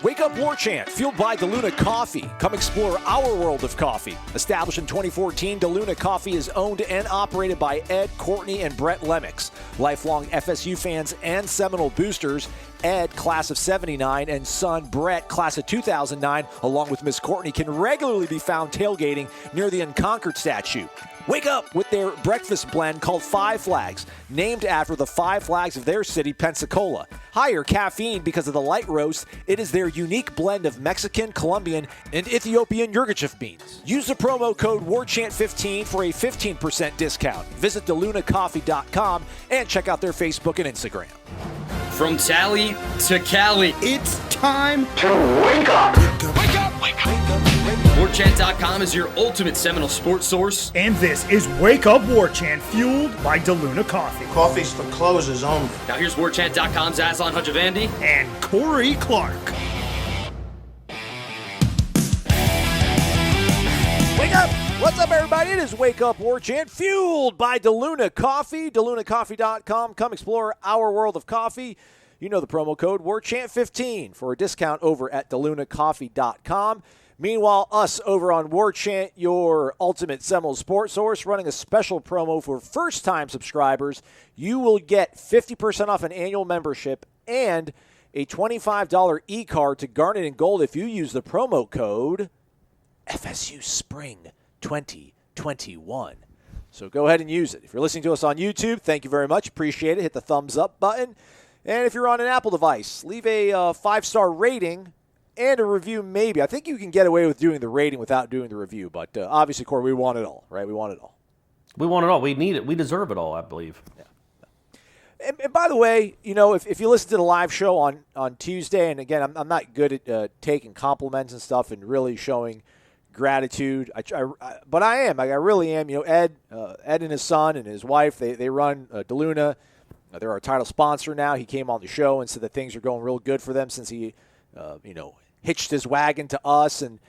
Wake Up Warchant, fueled by DeLuna Coffee. Come explore our world of coffee. Established in 2014, DeLuna Coffee is owned and operated by Ed, Courtney, and Brett Lemmix. Lifelong FSU fans and Seminole boosters. Ed, class of 79, and son Brett, class of 2009, along with Miss Courtney, can regularly be found tailgating near the Unconquered statue. Wake up with their breakfast blend called Five Flags, named after the five flags of their city, Pensacola. Higher caffeine because of the light roast. It is their unique blend of Mexican, Colombian, and Ethiopian Yirgacheffe beans. Use the promo code WARCHANT15 for a 15% discount. Visit DeLunaCoffee.com and check out their Facebook and Instagram. From Tally to Cali, it's time to wake up. Wake up! Wake up! WarChant.com is your ultimate Seminole sports source. And this is Wake Up Warchant, fueled by DeLuna Coffee. Coffee's for closers only. Now here's WarChant.com's Aslan Hajavandi and Corey Clark. Wake up! What's up, everybody? It is Wake Up Warchant, fueled by DeLuna Coffee. DeLunaCoffee.com. Come explore our world of coffee. You know the promo code WARCHANT15 for a discount over at DeLunaCoffee.com. Meanwhile, us over on Warchant, your ultimate Seminole sports source, running a special promo for first-time subscribers. You will get 50% off an annual membership and a $25 e-card to Garnet and Gold if you use the promo code FSU Spring 2021. So go ahead and use it. If you're listening to us on YouTube, thank you very much. Appreciate it. Hit the thumbs up button. And if you're on an Apple device, leave a 5-star rating and a review maybe. I think you can get away with doing the rating without doing the review. But obviously, Corey, we want it all, right? We want it all. We want it all. We need it. We deserve it all, I believe. Yeah. And by the way, you know, if you listen to the live show on Tuesday, and again, I'm not good at taking compliments and stuff and really showing gratitude. But I am. I really am. You know, Ed and his son and his wife, they run DeLuna. They're our title sponsor now. He came on the show and said that things are going real good for them since he, hitched his wagon to us. And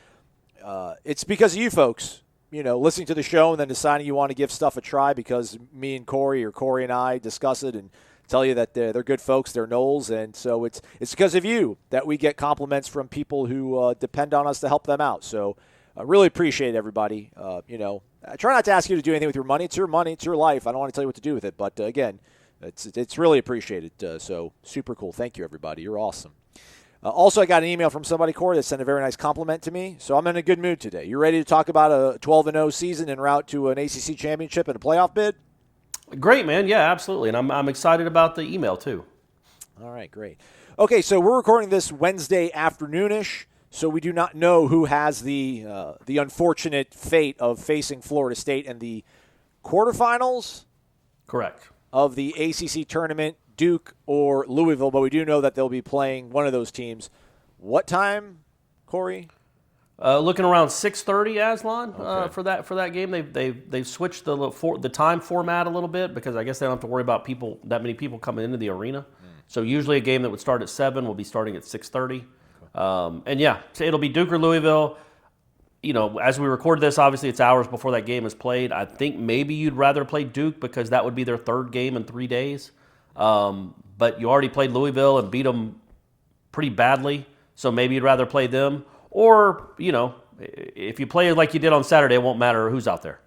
it's because of you folks, listening to the show and then deciding you want to give stuff a try because me and Corey or Corey and I discuss it and tell you that they're good folks, they're Noles. And so it's because of you that we get compliments from people who depend on us to help them out. So I really appreciate everybody. I try not to ask you to do anything with your money. It's your money. It's your life. I don't want to tell you what to do with it. But, again, it's really appreciated. So super cool. Thank you, everybody. You're awesome. Also, I got an email from somebody, Corey, that sent a very nice compliment to me. So I'm in a good mood today. You ready to talk about a 12-0 season en route to an ACC championship and a playoff bid? Great, man. Yeah, absolutely. And I'm excited about the email, too. All right, great. Okay, so we're recording this Wednesday afternoonish. So we do not know who has the unfortunate fate of facing Florida State in the quarterfinals. Correct. Of the ACC tournament, Duke or Louisville, but we do know that they'll be playing one of those teams. What time, Corey? Looking around 6:30, Aslan, okay. for that game. They've switched the time format a little bit because I guess they don't have to worry about that many people coming into the arena. So usually a game that would start at 7 will be starting at 6:30. And yeah, it'll be Duke or Louisville. As we record this, obviously it's hours before that game is played. I think maybe you'd rather play Duke because that would be their third game in 3 days. But you already played Louisville and beat them pretty badly, so maybe you'd rather play them. Or, if you play like you did on Saturday, it won't matter who's out there.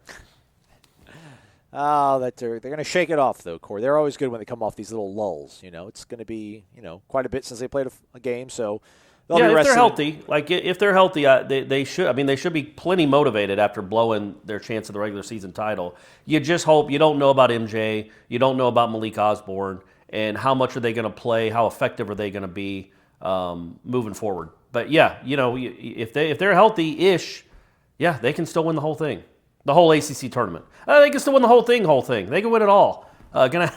Oh, they're going to shake it off, though, Corey. They're always good when they come off these little lulls. It's going to be, quite a bit since they played a game, so... If they're healthy, they should. I mean, they should be plenty motivated after blowing their chance of the regular season title. You just hope you don't know about MJ, you don't know about Malik Osborne, and how much are they going to play? How effective are they going to be moving forward? But yeah, if they're healthy-ish, yeah, they can still win the whole thing, the whole ACC tournament. They can still win the whole thing. They can win it all. Gonna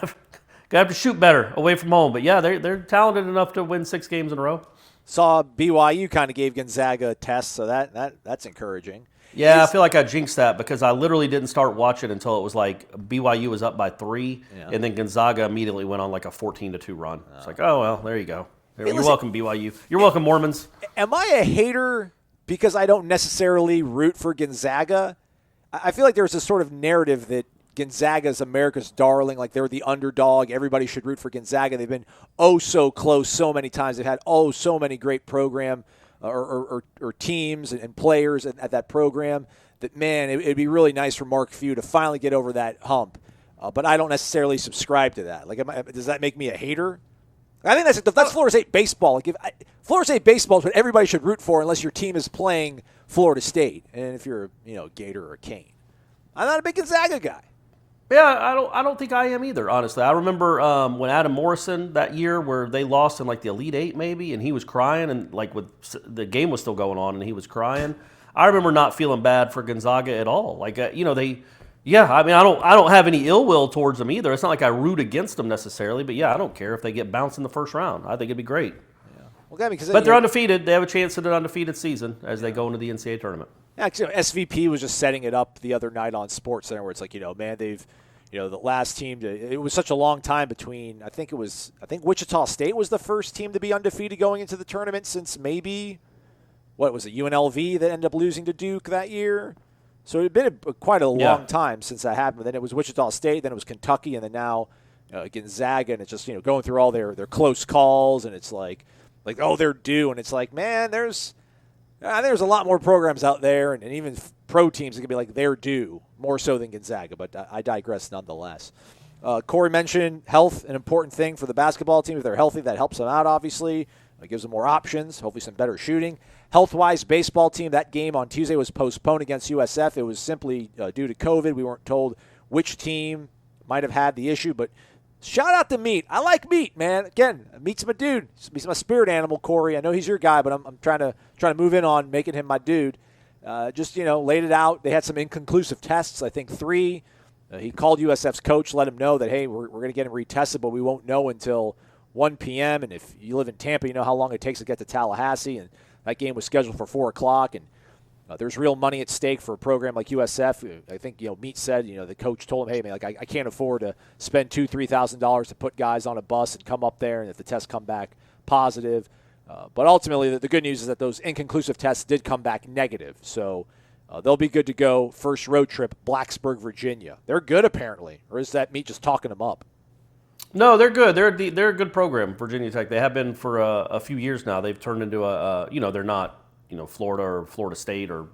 have to shoot better away from home. But yeah, they're talented enough to win 6 games in a row. Saw BYU kind of gave Gonzaga a test, so that's encouraging. Yeah, I feel like I jinxed that because I literally didn't start watching until it was like BYU was up by 3, and then Gonzaga immediately went on like a 14-2 run. It's like, oh, well, there you go. You're welcome, BYU. You're welcome, Mormons. Am I a hater because I don't necessarily root for Gonzaga? I feel like there's a sort of narrative that Gonzaga is America's darling, like they're the underdog. Everybody should root for Gonzaga. They've been so close so many times. They've had so many great program or teams and players at that program that, man, it'd be really nice for Mark Few to finally get over that hump. But I don't necessarily subscribe to that. Like, does that make me a hater? I think that's Florida State baseball. Like, Florida State baseball is what everybody should root for unless your team is playing Florida State. And if you're a Gator or a Cane. I'm not a big Gonzaga guy. Yeah, I don't think I am either, honestly. I remember when Adam Morrison that year where they lost in like the Elite Eight maybe, and he was crying, and like the game was still going on and he was crying. I remember not feeling bad for Gonzaga at all. Like, I don't have any ill will towards them either. It's not like I root against them necessarily, but yeah, I don't care if they get bounced in the first round. I think it'd be great. Yeah. Well, but they're undefeated. They have a chance at an undefeated season as they go into the NCAA tournament. Actually, SVP was just setting it up the other night on SportsCenter where it's like, man, they've, the last team it was such a long time between, I think Wichita State was the first team to be undefeated going into the tournament since maybe, what was it, UNLV that ended up losing to Duke that year? So it had been quite a long time since that happened. Then it was Wichita State, then it was Kentucky, and then now Gonzaga, and it's just, going through all their close calls, and it's like, oh, they're due, and it's like, man, there's a lot more programs out there, and even pro teams that can be like they're due, more so than Gonzaga, but I digress nonetheless. Corey mentioned health, an important thing for the basketball team. If they're healthy, that helps them out, obviously. It gives them more options, hopefully some better shooting. Health-wise, baseball team, that game on Tuesday was postponed against USF. It was simply due to COVID. We weren't told which team might have had the issue, but shout out to Meat. I like Meat, man. Again, Meat's my dude. He's my spirit animal, Corey. I know he's your guy, but I'm trying to move in on making him my dude. Just laid it out. They had some inconclusive tests. I think 3. He called USF's coach, let him know that, hey, we're going to get him retested, but we won't know until 1 p.m. And if you live in Tampa, you know how long it takes to get to Tallahassee. And that game was scheduled for 4 o'clock. And there's real money at stake for a program like USF. I think, Meat said, the coach told him, hey, man, I can't afford to spend $2,000-$3,000 to put guys on a bus and come up there, and if the tests come back positive. But ultimately, the good news is that those inconclusive tests did come back negative. So they'll be good to go. First road trip, Blacksburg, Virginia. They're good, apparently. Or is that Meat just talking them up? No, they're good. They're a good program, Virginia Tech. They have been for a few years now. They've turned into they're not, Florida or Florida State or,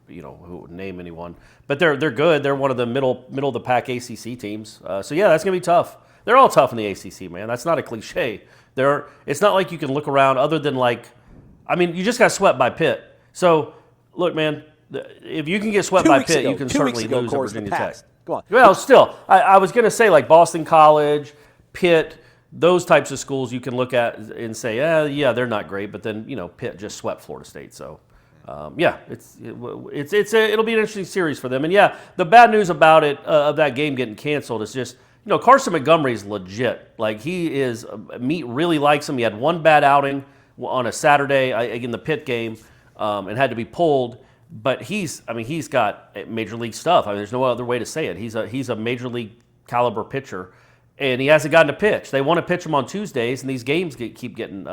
who name anyone. But they're good. They're one of the middle of the pack ACC teams. So yeah, that's gonna be tough. They're all tough in the ACC, man. That's not a cliche. It's not like you can look around other than you just got swept by Pitt. So look, man, if you can get swept by Pitt, you can certainly lose at Virginia Tech. Go on. Well, still, I was gonna say Boston College, Pitt, those types of schools you can look at and say, yeah, they're not great, but then Pitt just swept Florida State, so it'll be an interesting series for them. And yeah, the bad news about it of that game getting canceled is just Carson Montgomery's legit. He is Meat really likes him. He had one bad outing on a Saturday in the Pitt game and had to be pulled. But he's got major league stuff. There's no other way to say it. He's a major league caliber pitcher. And he hasn't gotten to pitch. They want to pitch him on Tuesdays, and these games keep getting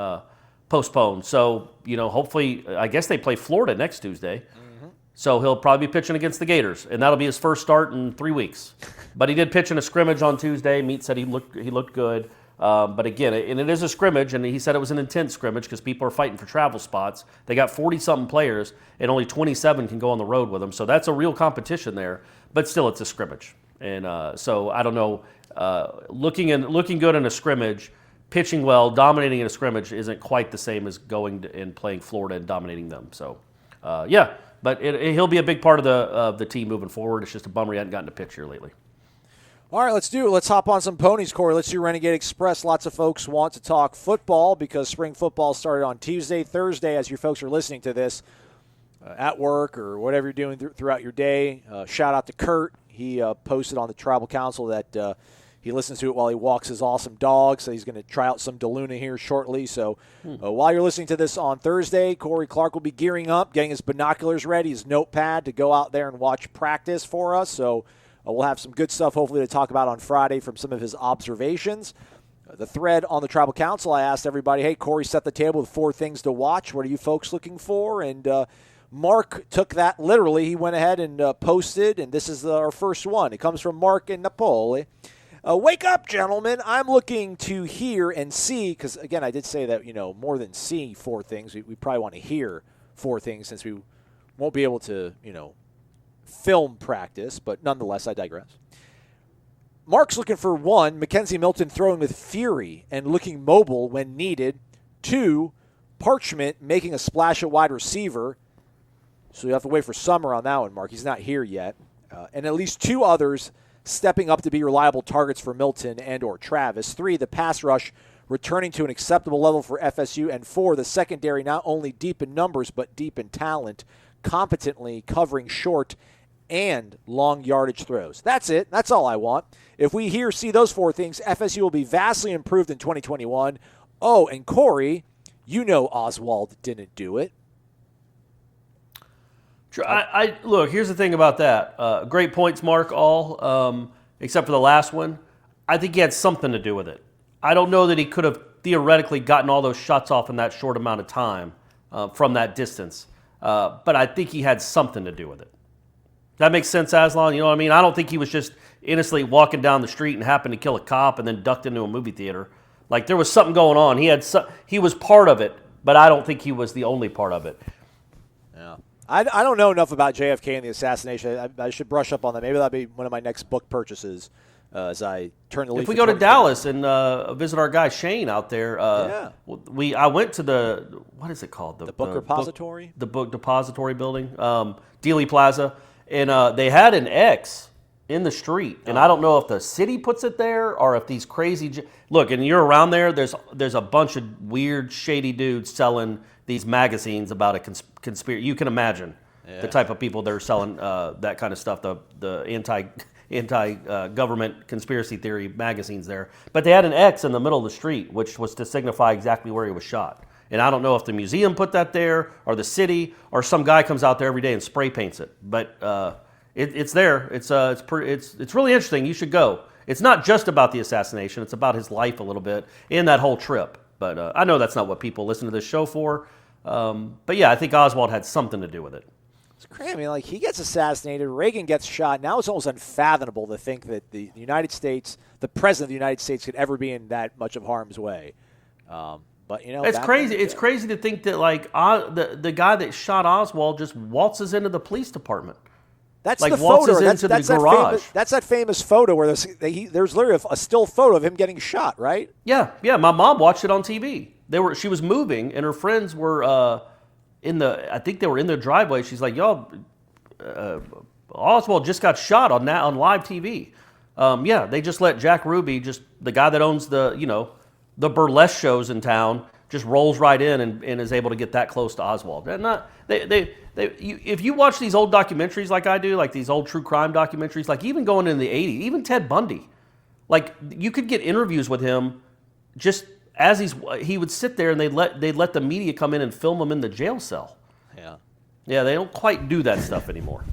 postponed. So, hopefully, I guess they play Florida next Tuesday. Mm-hmm. So he'll probably be pitching against the Gators, and that'll be his first start in 3 weeks. But he did pitch in a scrimmage on Tuesday. Meat said he looked good. But again, and it is a scrimmage, and he said it was an intense scrimmage because people are fighting for travel spots. They got 40-something players, and only 27 can go on the road with them. So that's a real competition there. But still, it's a scrimmage. And so I don't know. Looking good in a scrimmage, pitching well, dominating in a scrimmage isn't quite the same as going and playing Florida and dominating them. So, but he'll be a big part of the team moving forward. It's just a bummer he hadn't gotten to pitch here lately. All right, let's hop on some ponies, Corey. Let's do Renegade Express. Lots of folks want to talk football because spring football started on Tuesday, Thursday, as you folks are listening to this at work or whatever you're doing throughout your day. Shout out to Kurt. He posted on the Tribal Council that he listens to it while he walks his awesome dog, so he's going to try out some DeLuna here shortly. So while you're listening to this on Thursday, Corey Clark will be gearing up, getting his binoculars ready, his notepad to go out there and watch practice for us. So we'll have some good stuff hopefully to talk about on Friday from some of his observations. The thread on the Tribal Council, I asked everybody, hey, Corey set the table with 4 things to watch. What are you folks looking for? And Mark took that literally. He went ahead and posted, and this is our first one. It comes from Mark in Napoli. Wake up, gentlemen. I'm looking to hear and see, because, again, I did say that, more than see 4 things, we probably want to hear 4 things since we won't be able to, film practice, but nonetheless, I digress. Mark's looking for 1, Mackenzie Milton throwing with fury and looking mobile when needed. 2, Parchment making a splash at wide receiver. So you have to wait for Summer on that one, Mark. He's not here yet. And at least 2 others stepping up to be reliable targets for Milton and or Travis. 3, the pass rush returning to an acceptable level for FSU. And 4, the secondary not only deep in numbers but deep in talent, competently covering short and long yardage throws. That's it. That's all I want. If we see those 4 things, FSU will be vastly improved in 2021. Oh, and Corey, Oswald didn't do it. Look, here's the thing about that. Great points, Mark, all, except for the last one. I think he had something to do with it. I don't know that he could have theoretically gotten all those shots off in that short amount of time from that distance. But I think he had something to do with it. That makes sense, Aslan? You know what I mean? I don't think he was just innocently walking down the street and happened to kill a cop and then ducked into a movie theater. Like, there was something going on. He was part of it, but I don't think he was the only part of it. Yeah. I don't know enough about JFK and the assassination. I should brush up on that. Maybe that'll be one of my next book purchases as I turn the leaf. If we go to Dallas and visit our guy Shane out there, I went to the, what is it called? The book repository? The book depository building, Dealey Plaza. And they had an X in the street. And I don't know if the city puts it there or if these crazy... Look, and you're around there, there's a bunch of weird, shady dudes selling these magazines about a conspiracy. You can imagine the type of people that are selling that kind of stuff, the anti-government conspiracy theory magazines there. But they had an X in the middle of the street, which was to signify exactly where he was shot. And I don't know if the museum put that there or the city or some guy comes out there every day and spray paints it. But it's there. It's really interesting. You should go. It's not just about the assassination. It's about his life a little bit in that whole trip. But I know that's not what people listen to this show for. But yeah, I think Oswald had something to do with it. It's crazy. I mean, he gets assassinated. Reagan gets shot. Now it's almost unfathomable to think that the United States, the president of the United States, could ever be in that much of harm's way. But it's crazy. It's crazy to think that the guy that shot Oswald just waltzes into the police department. That's like the photo. That's the garage. That's that famous photo where there's literally a still photo of him getting shot, right? Yeah. My mom watched it on TV. She was moving, and her friends were I think they were in their driveway. She's like, "Y'all, Oswald just got shot on live TV." They just let Jack Ruby, just the guy that owns the burlesque shows in town, just rolls right in and is able to get that close to Oswald. If you watch these old documentaries like I do, like these old true crime documentaries, like even going in the 80s, even Ted Bundy, like you could get interviews with him just as he would sit there and they'd let the media come in and film him in the jail cell. Yeah, they don't quite do that stuff anymore.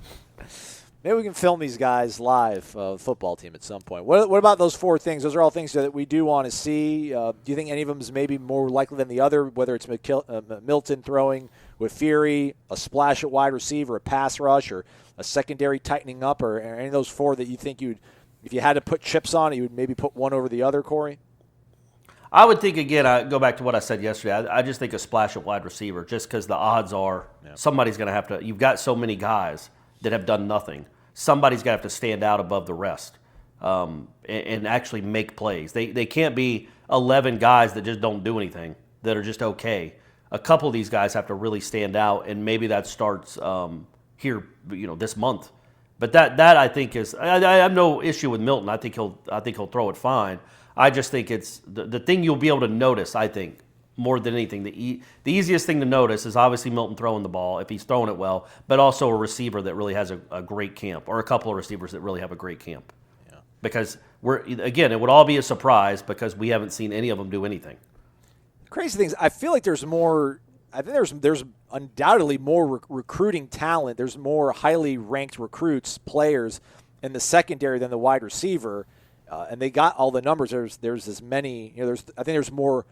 Maybe we can film these guys live, football team at some point. What about those 4 things? Those are all things that we do want to see. Do you think any of them is maybe more likely than the other, whether it's Milton throwing with fury, a splash at wide receiver, a pass rush, or a secondary tightening up, or any of those 4 that you think if you had to put chips on it, you would maybe put one over the other, Corey? I would think, again, I go back to what I said yesterday. I just think a splash at wide receiver, just because the odds are somebody's going to have to – you've got so many guys that have done nothing. Somebody's got to have to stand out above the rest and actually make plays. They can't be 11 guys that just don't do anything, that are just okay. A couple of these guys have to really stand out, and maybe that starts here, this month. But that I think is I have no issue with Milton. I think he'll throw it fine. I just think it's the thing you'll be able to notice, I think, more than anything. The easiest thing to notice is obviously Milton throwing the ball, if he's throwing it well, but also a receiver that really has a great camp, or a couple of receivers that really have a great camp. Yeah. Because it would all be a surprise because we haven't seen any of them do anything. Crazy things. I feel like there's more. I think there's undoubtedly more recruiting talent. There's more highly ranked recruits, players in the secondary than the wide receiver, and they got all the numbers. There's as many. I think there's more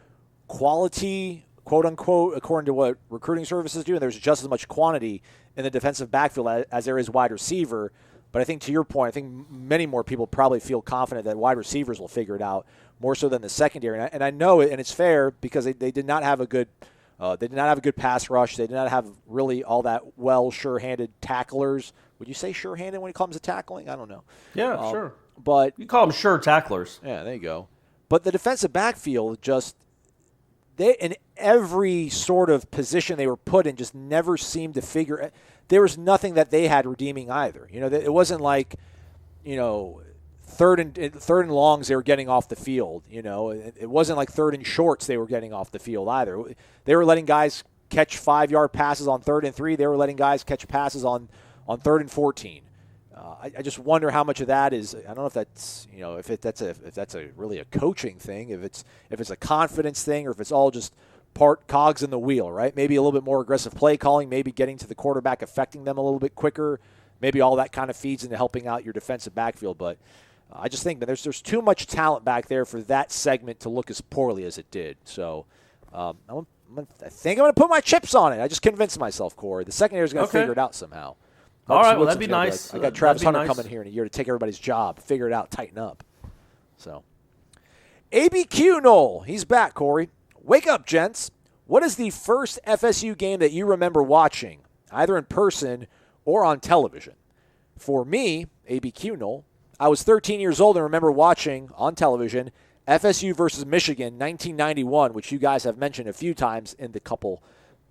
quality quote unquote, according to what recruiting services do, and there's just as much quantity in the defensive backfield as there is wide receiver. But I think to your point, I think many more people probably feel confident that wide receivers will figure it out more so than the secondary. And I know it, and it's fair because they did not have a good pass rush. They did not have really all that sure-handed tacklers. Would you say sure-handed when it comes to tackling? I don't know. Yeah, sure. But you call them sure tacklers. Yeah, there you go. But the defensive backfield they in every sort of position they were put in just never seemed to figure it. There was nothing that they had redeeming either. It wasn't like, third and longs they were getting off the field. It wasn't like third and shorts they were getting off the field either. They were letting guys catch 5-yard passes on 3rd and 3. They were letting guys catch passes on 3rd and 14. I just wonder how much of that is. I don't know if that's if that's really a coaching thing, if it's a confidence thing, or if it's all just part cogs in the wheel, right? Maybe a little bit more aggressive play calling, maybe getting to the quarterback, affecting them a little bit quicker. Maybe all that kind of feeds into helping out your defensive backfield. But I just think that there's too much talent back there for that segment to look as poorly as it did. So I think I'm going to put my chips on it. I just convinced myself, Corey. The secondary is going to figure it out somehow. All right, well, that'd be nice. I got Travis Hunter coming here in a year to take everybody's job, figure it out, tighten up. So, ABQ Nole, he's back, Corey. Wake up, gents. What is the first FSU game that you remember watching, either in person or on television? For me, ABQ Nole, I was 13 years old and remember watching on television FSU versus Michigan, 1991, which you guys have mentioned a few times in the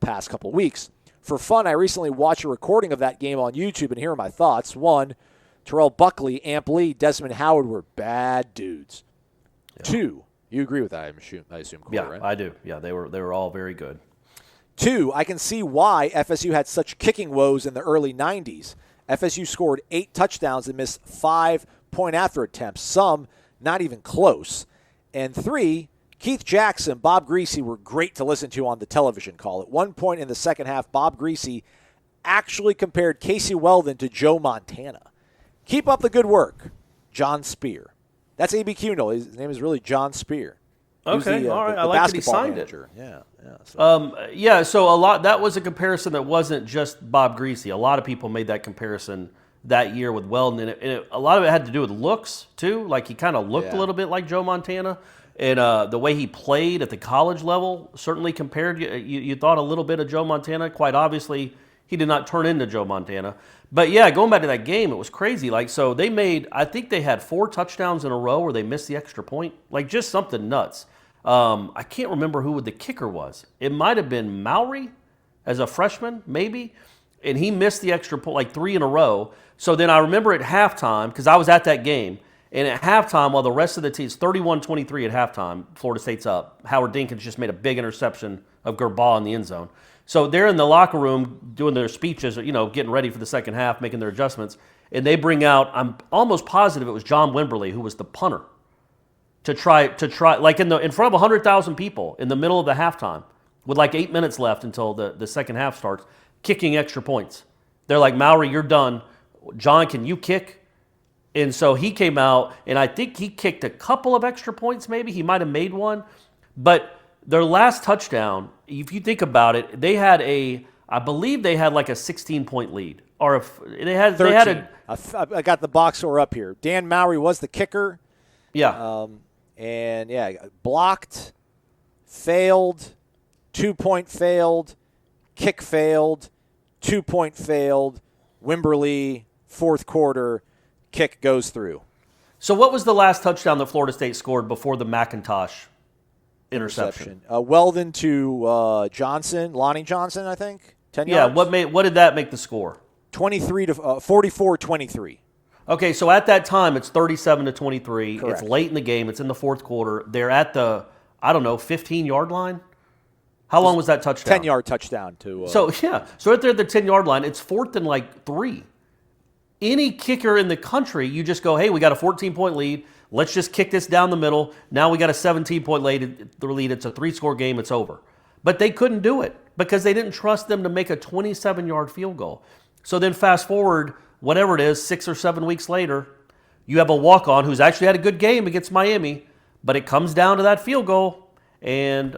past couple weeks. For fun, I recently watched a recording of that game on YouTube, and here are my thoughts. 1, Terrell Buckley, Amp Lee, Desmond Howard were bad dudes. Yeah. 2, you agree with that, I assume, Corey, yeah, right? I do. Yeah, they were all very good. 2, I can see why FSU had such kicking woes in the early 90s. FSU scored 8 touchdowns and missed 5 point-after attempts, some not even close. And 3, Keith Jackson, Bob Greasy were great to listen to on the television call. At one point in the second half, Bob Greasy actually compared Casey Weldon to Joe Montana. Keep up the good work, John Spear. That's ABQ Nole. His name is really John Spear. Okay, all right. I like that he signed manager. It. Yeah. So that was a comparison that wasn't just Bob Greasy. A lot of people made that comparison that year with Weldon, and a lot of it had to do with looks too. Like he kind of looked a little bit like Joe Montana. And the way he played at the college level certainly compared. You thought a little bit of Joe Montana. Quite obviously, he did not turn into Joe Montana. But yeah, going back to that game, it was crazy. Like, so I think they had 4 touchdowns in a row where they missed the extra point. Like, just something nuts. I can't remember who the kicker was. It might have been Mowry as a freshman, maybe. And he missed the extra point, like 3 in a row. So then I remember at halftime, because I was at that game, and at halftime, while the rest of the team, it's 31-23 at halftime, Florida State's up. Howard Dinkins just made a big interception of Gerbaugh in the end zone. So they're in the locker room doing their speeches, getting ready for the second half, making their adjustments. And they bring out, I'm almost positive it was John Wimberly, who was the punter, to try like in front of 100,000 people in the middle of the halftime with like 8 minutes left until the second half starts, kicking extra points. They're like, Mowry, you're done. John, can you kick? And so he came out, and I think he kicked a couple of extra points maybe. He might have made one. But their last touchdown, if you think about it, I believe they had like a 16-point lead. Or if they had 13. I got the box score up here. Dan Mowry was the kicker. Yeah. Blocked, failed, 2-point failed, kick failed, 2-point failed, Wimberly, fourth quarter, kick goes through. So what was the last touchdown that Florida State scored before the McIntosh interception? Weldon to Johnson, Lonnie Johnson, I think. 10 yards. Yeah, what did that make the score? 44-23. Okay, so at that time it's 37-23. Correct. It's late in the game. It's in the fourth quarter. They're at the 15-yard line. How long was that touchdown? 10-yard touchdown to. So right there at the 10-yard line, it's 4th and like 3. Any kicker in the country, you just go, hey, we got a 14-point lead. Let's just kick this down the middle. Now we got a 17-point lead. It's a 3-score game. It's over. But they couldn't do it because they didn't trust them to make a 27-yard field goal. So then fast forward, whatever it is, 6 or 7 weeks later, you have a walk-on who's actually had a good game against Miami, but it comes down to that field goal, and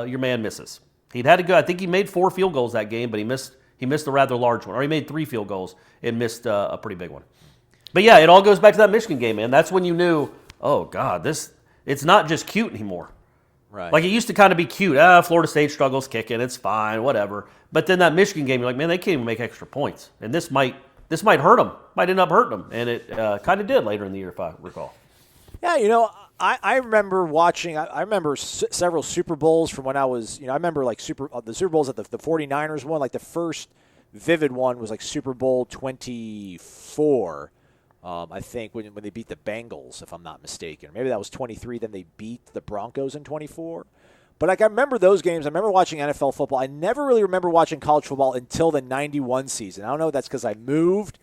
your man misses. He'd had to go. I think he made 4 field goals that game, but he missed a rather large one. Or he made 3 field goals and missed a pretty big one. But yeah, it all goes back to that Michigan game, man. That's when you knew, oh, God, it's not just cute anymore. Right. Like, it used to kind of be cute. Florida State struggles kicking. It's fine, whatever. But then that Michigan game, you're like, man, they can't even make extra points. And this might hurt them. Might end up hurting them. And it kind of did later in the year, if I recall. Yeah, I remember watching. I remember several Super Bowls from when I was. I remember like the Super Bowls that the 49ers won. Like the first vivid one was like Super Bowl 24. I think when they beat the Bengals, if I'm not mistaken. Maybe that was 23. Then they beat the Broncos in 24. But like I remember those games. I remember watching NFL football. I never really remember watching college football until the 91 season. I don't know if that's because I moved.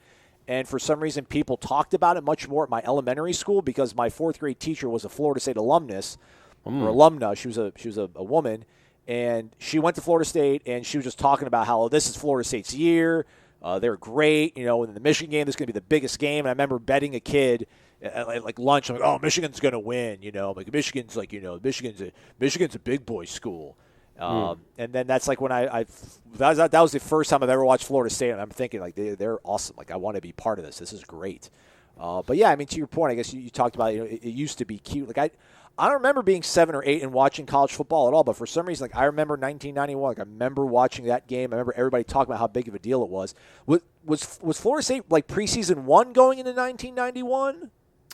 And for some reason, people talked about it much more at my elementary school because my 4th grade teacher was a Florida State alumnus or alumna. She was a woman, and she went to Florida State, and she was just talking about how this is Florida State's year. They're great, in the Michigan game. This is going to be the biggest game. And I remember betting a kid at like lunch. I'm like, oh, Michigan's going to win. I'm like, Michigan's like, Michigan's a big boy school. And then that's like when that was the first time I've ever watched Florida State, and I'm thinking like they're awesome. Like I want to be part of this. This is great. But yeah, I mean to your point, I guess you talked about it used to be cute. Like I don't remember being 7 or 8 and watching college football at all. But for some reason, like I remember 1991. Like I remember watching that game. I remember everybody talking about how big of a deal it was. Was Florida State like preseason 1 going into 1991?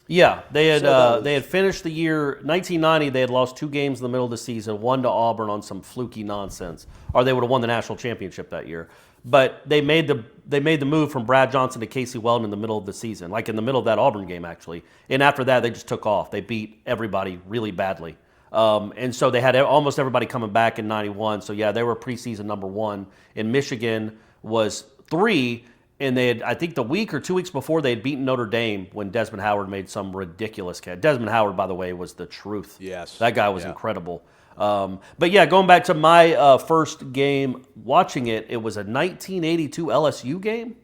Yeah, they had finished the year 1990. They had lost 2 games in the middle of the season, 1 to Auburn on some fluky nonsense, or they would have won the national championship that year. But they made the move from Brad Johnson to Casey Weldon in the middle of the season, like in the middle of that Auburn game actually. And after that, they just took off. They beat everybody really badly, and so they had almost everybody coming back in '91. So yeah, they were preseason number 1. And Michigan was 3. And they had, I think the week or 2 weeks before, they had beaten Notre Dame when Desmond Howard made some ridiculous catch. Desmond Howard, by the way, was the truth. Yes. That guy was incredible. But yeah, going back to my first game watching it, it was a 1982 LSU game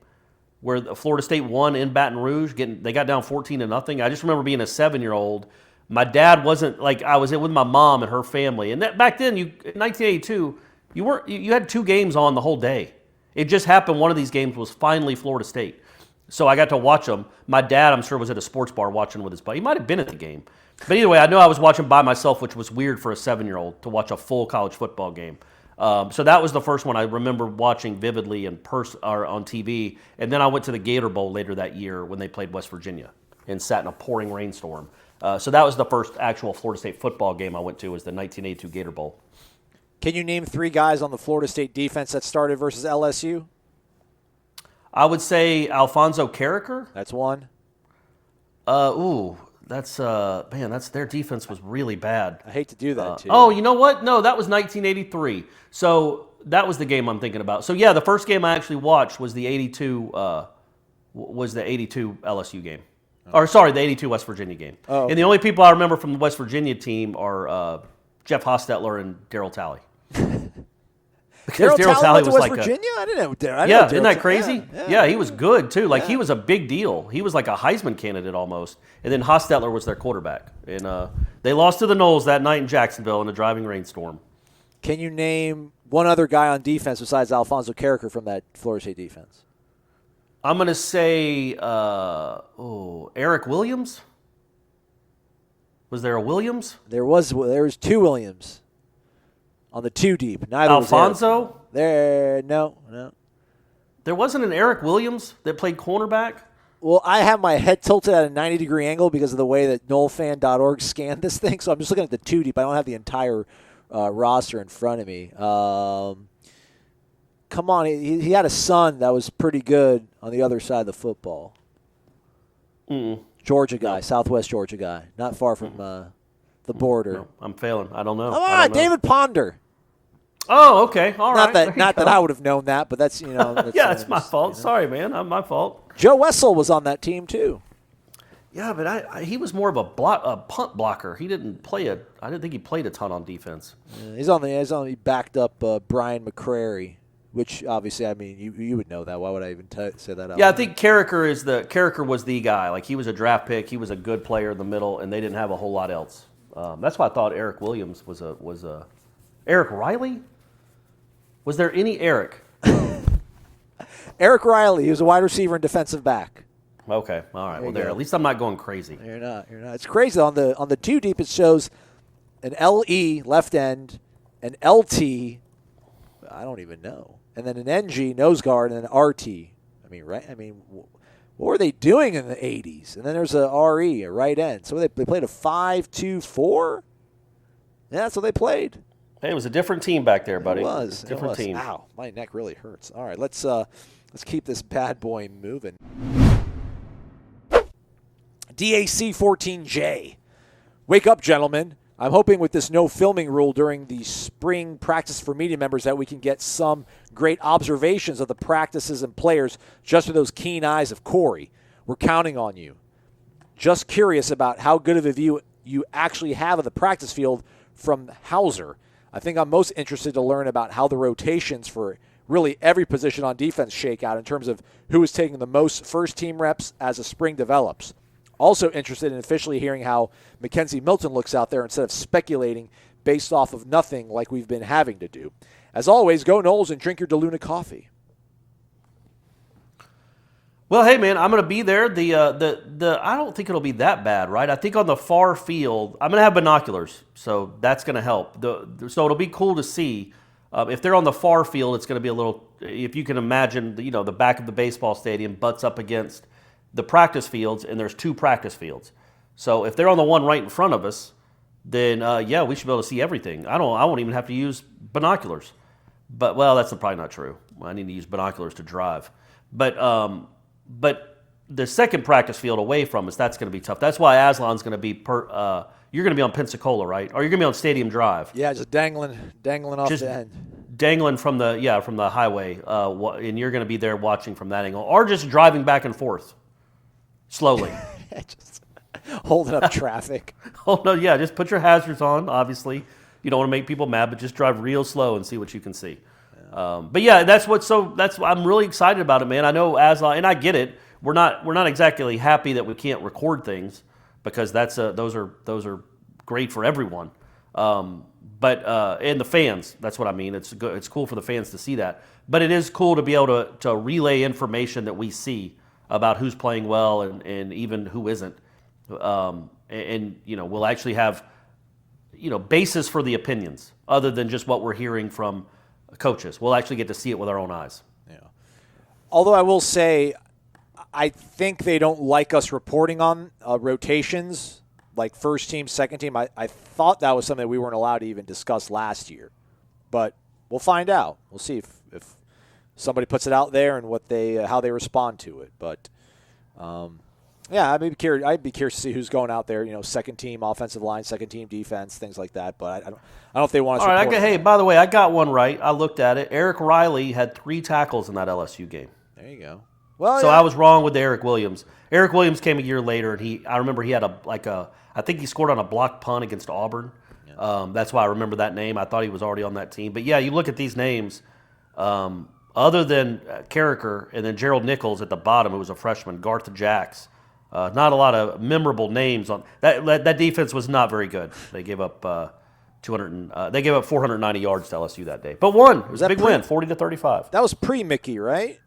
where Florida State won in Baton Rouge. They got down 14-0. I just remember being a 7-year-old. My dad wasn't, like, I was with my mom and her family. And back then, in 1982, you had 2 games on the whole day. It just happened one of these games was finally Florida State. So I got to watch them. My dad, I'm sure, was at a sports bar watching with his buddy. He might have been at the game. But either way, I know I was watching by myself, which was weird for a 7-year-old to watch a full college football game. So that was the first one I remember watching vividly or on TV. And then I went to the Gator Bowl later that year when they played West Virginia and sat in a pouring rainstorm. So that was the first actual Florida State football game I went to, was the 1982 Gator Bowl. Can you name 3 guys on the Florida State defense that started versus LSU? I would say Alfonso Carricker. That's one. That's their defense was really bad. I hate to do that to you. Oh, you know what? No, that was 1983. So that was the game I'm thinking about. So yeah, the first game I actually watched was the 82 LSU game. Or sorry, the 82 West Virginia game. Oh, okay. And the only people I remember from the West Virginia team are Jeff Hostetler and Daryl Talley. Because Daryl Talley was like Virginia? I didn't know. Yeah, isn't that crazy? Yeah, he was good too. Like he was a big deal. He was like a Heisman candidate almost. And then Hostetler was their quarterback. And they lost to the Noles that night in Jacksonville in a driving rainstorm. Can you name one other guy on defense besides Alfonso Carricker from that Florida State defense? I'm going to say Eric Williams. Was there a Williams? There was 2 Williams. On the 2 deep. Neither Alfonso? Was there. No. There wasn't an Eric Williams that played cornerback? Well, I have my head tilted at a 90-degree angle because of the way that NoleFan.org scanned this thing, so I'm just looking at the 2 deep. I don't have the entire roster in front of me. Come on. He had a son that was pretty good on the other side of the football. Georgia guy, Southwest Georgia guy. Not far from the border. No, I'm failing. I don't know. Come on, David Ponder. Oh, okay. All right. Not that I would have known that, but that's, that's my fault. Sorry, man. My fault. Joe Wessel was on that team, too. Yeah, but he was more of a punt blocker. He didn't play I didn't think he played a ton on defense. Yeah, he backed up Brian McCrary, which obviously, I mean, you would know that. Why would I even say that out? Yeah, I think Carricker was the guy. Like, he was a draft pick. He was a good player in the middle, and they didn't have a whole lot else. That's why I thought Eric Williams was a Eric Riley? Was there any Eric? Eric Riley, he was a wide receiver and defensive back. Okay, all right. There you go. At least I'm not going crazy. You're not. It's crazy. On the two deep, it shows an LE left end, an LT, I don't even know, and then an NG nose guard and an RT. What were they doing in the 80s? And then there's a RE, a right end. So they played a 5-2-4. Yeah, that's what they played. Hey, it was a different team back there, buddy. It was. Different team. Ow, my neck really hurts. All right, let's keep this bad boy moving. DAC 14J. Wake up, gentlemen. I'm hoping with this no filming rule during the spring practice for media members that we can get some great observations of the practices and players just with those keen eyes of Corey. We're counting on you. Just curious about how good of a view you actually have of the practice field from Hauser. I think I'm most interested to learn about how the rotations for really every position on defense shake out in terms of who is taking the most first-team reps as the spring develops. Also interested in officially hearing how Mackenzie Milton looks out there instead of speculating based off of nothing like we've been having to do. As always, go Noles and drink your DeLuna coffee. Well, hey, man, I'm going to be there. I don't think it'll be that bad, right? I think on the far field, I'm going to have binoculars, so that's going to help. So it'll be cool to see. If they're on the far field, it's going to be a little, if you can imagine, the back of the baseball stadium butts up against the practice fields, and there's two practice fields. So if they're on the one right in front of us, then we should be able to see everything. I won't even have to use binoculars. But that's probably not true. I need to use binoculars to drive. But the second practice field away from us, that's going to be tough. That's why Aslan's going to be you're going to be on Pensacola, right? Or you're going to be on Stadium Drive. Yeah, just dangling off the end. Dangling from the highway, and you're going to be there watching from that angle, or just driving back and forth. Slowly. Just holding up traffic. Oh, no, yeah, just put your hazards on, obviously. You don't want to make people mad, but just drive real slow and see what you can see. Yeah. I'm really excited about it, man. I know Aslan, and I get it. We're not exactly happy that we can't record things because those are great for everyone. And the fans, that's what I mean. It's good. It's cool for the fans to see that. But it is cool to be able to relay information that we see about who's playing well and even who isn't. We'll actually have, basis for the opinions other than just what we're hearing from coaches. We'll actually get to see it with our own eyes. Yeah. Although I will say, I think they don't like us reporting on rotations, like first team, second team. I thought that was something we weren't allowed to even discuss last year. But we'll find out. We'll see if somebody puts it out there and how they respond to it. But I'd be curious to see who's going out there. Second team offensive line, second team defense, things like that. But I don't know if they want us. All right. Hey, by the way, I got one right. I looked at it. Eric Riley had 3 tackles in that LSU game. There you go. Well, so I was wrong with Eric Williams. Eric Williams came a year later, and I remember he had I think he scored on a blocked punt against Auburn. Yeah. That's why I remember that name. I thought he was already on that team. But yeah, you look at these names. Other than Carricker and then Gerald Nichols at the bottom, who was a freshman, Garth Jacks. Not a lot of memorable names on that defense was not very good. They gave up 490 yards to LSU that day, but won. It was a big win, 40-35. That was pre-Mickey, right?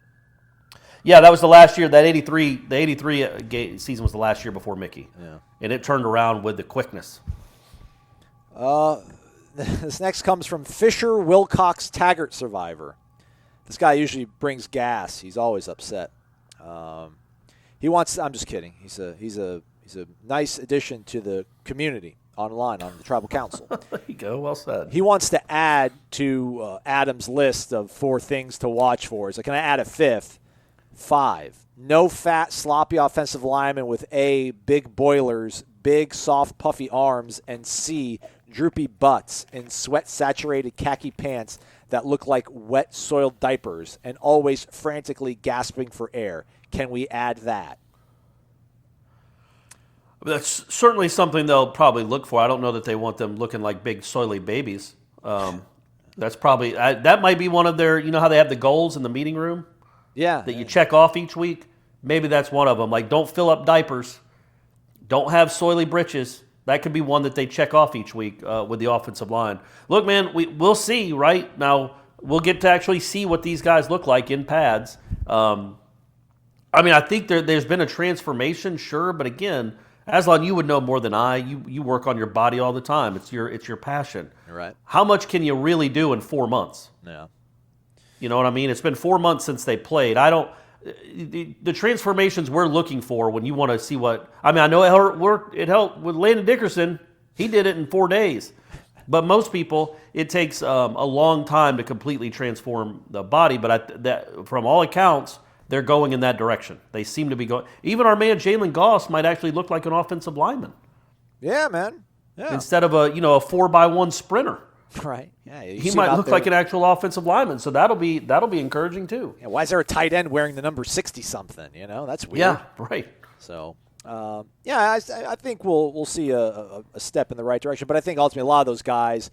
Yeah, that was the last year. That 83 season was the last year before Mickey. Yeah, and it turned around with the quickness. This next comes from Fisher Wilcox Taggart survivor. This guy usually brings gas. He's always upset. He wants. I'm just kidding. He's a nice addition to the community online on the tribal council. There you go. Well said. He wants to add to Adam's list of 4 things to watch for. He's like, can I add a 5th? 5. No fat, sloppy offensive lineman with A, big boilers, big, soft, puffy arms, and C, droopy butts in sweat-saturated khaki pants that look like wet, soiled diapers and always frantically gasping for air. Can we add that? That's certainly something they'll probably look for. I don't know that they want them looking like big, soily babies. That's probably that might be one of their. You know how they have the goals in the meeting room? Yeah. That you check off each week? Maybe that's one of them. Like, don't fill up diapers. Don't have soily britches. That could be one that they check off each week with the offensive line. Look, man, we'll see, right? Now, we'll get to actually see what these guys look like in pads. I think there's been a transformation, sure, but again, Aslan, you would know more than I. You work on your body all the time. It's your passion. Right. How much can you really do in 4 months? Yeah. You know what I mean? It's been 4 months since they played. The transformations we're looking for when you want to see what – I know it helped with Landon Dickerson. He did it in 4 days. But most people, it takes a long time to completely transform the body. But from all accounts, they're going in that direction. They seem to be going – even our man Jalen Goss might actually look like an offensive lineman. Yeah, man. Yeah. Instead of a 4x1 sprinter. Right. Yeah. He might look like an actual offensive lineman, so that'll be encouraging too. Yeah, why is there a tight end wearing the number 60-something? That's weird. Yeah, right. So, I think we'll see a step in the right direction. But I think ultimately a lot of those guys,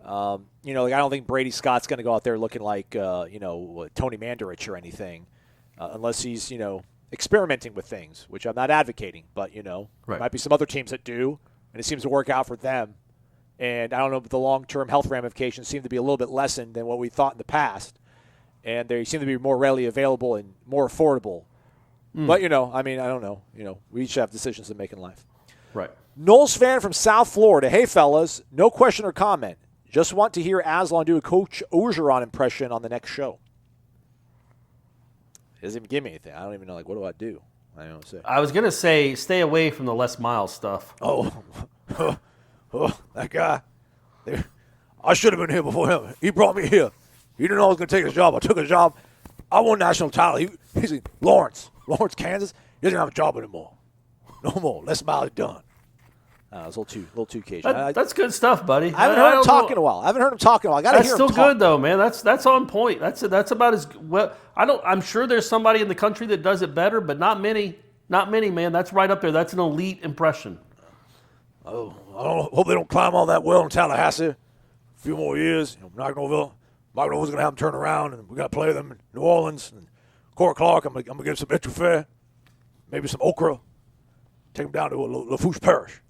I don't think Brady Scott's going to go out there looking like Tony Mandarich or anything, unless he's experimenting with things, which I'm not advocating. But there might be some other teams that do, and it seems to work out for them. And I don't know, but the long-term health ramifications seem to be a little bit lessened than what we thought in the past. And they seem to be more readily available and more affordable. But, I don't know. We each have decisions to make in life. Right. Noles fan from South Florida. Hey, fellas, no question or comment. Just want to hear Aslan do a Coach Orgeron impression on the next show. He doesn't even give me anything. I don't even know, what do I do? I don't know what to say. I was going to say stay away from the Les Miles stuff. Oh, that guy. I should have been here before him. He brought me here. He didn't know I was going to take his job. I took his job. I won national title. He's in Lawrence, Kansas. He doesn't have a job anymore. No more. Les Miles done. It's a little too cagey. That's good stuff, buddy. I haven't heard him talk in a while. I got to hear him talk. That's still good, though, man. That's on point. That's about as well. I'm sure there's somebody in the country that does it better, but not many. Not many, man. That's right up there. That's an elite impression. Oh, hope they don't climb all that well in Tallahassee. A few more years. Norvell. Mike Norvell's going to have them turn around, and we got to play them in New Orleans. And Corey Clark, I'm going to give him some etouffee, maybe some okra. Take them down to Lafourche Parish.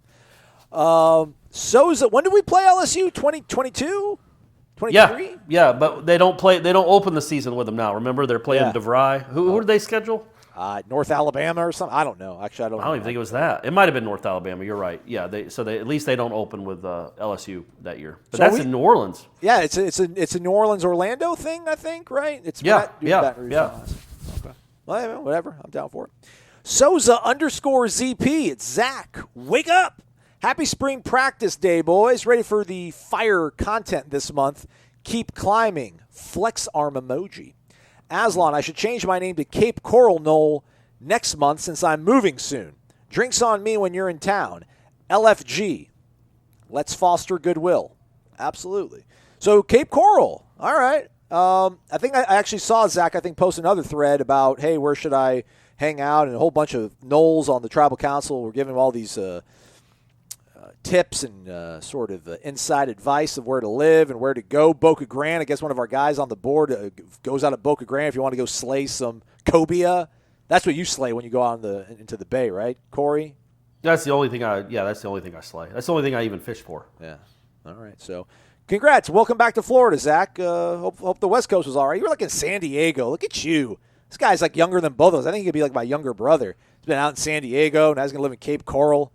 When did we play LSU? 2022? 23? Yeah, but they don't open the season with them now. Remember, they're playing DeVry. Who did they schedule? North Alabama or something. I don't know. Actually, I don't even think it was that. It might have been North Alabama. You're right. Yeah. At least they don't open with LSU that year. But that's in New Orleans. Yeah, it's a New Orleans Orlando thing. I think, right? It's yeah. Okay. Well, whatever. I'm down for it. Souza _ZP. It's Zach. Wake up! Happy spring practice day, boys. Ready for the fire content this month. Keep climbing. Flex arm emoji. Aslan, I should change my name to Cape Coral Knoll next month since I'm moving soon. Drinks on me when you're in town. LFG. Let's foster goodwill. Absolutely. So Cape Coral. All right. I think I actually saw Zach, post another thread about, hey, where should I hang out? And a whole bunch of Noles on the tribal council were giving him all these tips and sort of inside advice of where to live and where to go. Boca Grande, I guess one of our guys on the board goes out of Boca Grande if you want to go slay some cobia. That's what you slay when you go out into the bay, right, Corey? That's the only thing I slay. That's the only thing I even fish for. Yeah. All right. So, congrats. Welcome back to Florida, Zach. Hope the West Coast was all right. You were like in San Diego. Look at you. This guy's like younger than both of us. I think he could be like my younger brother. He's been out in San Diego, now he's going to live in Cape Coral.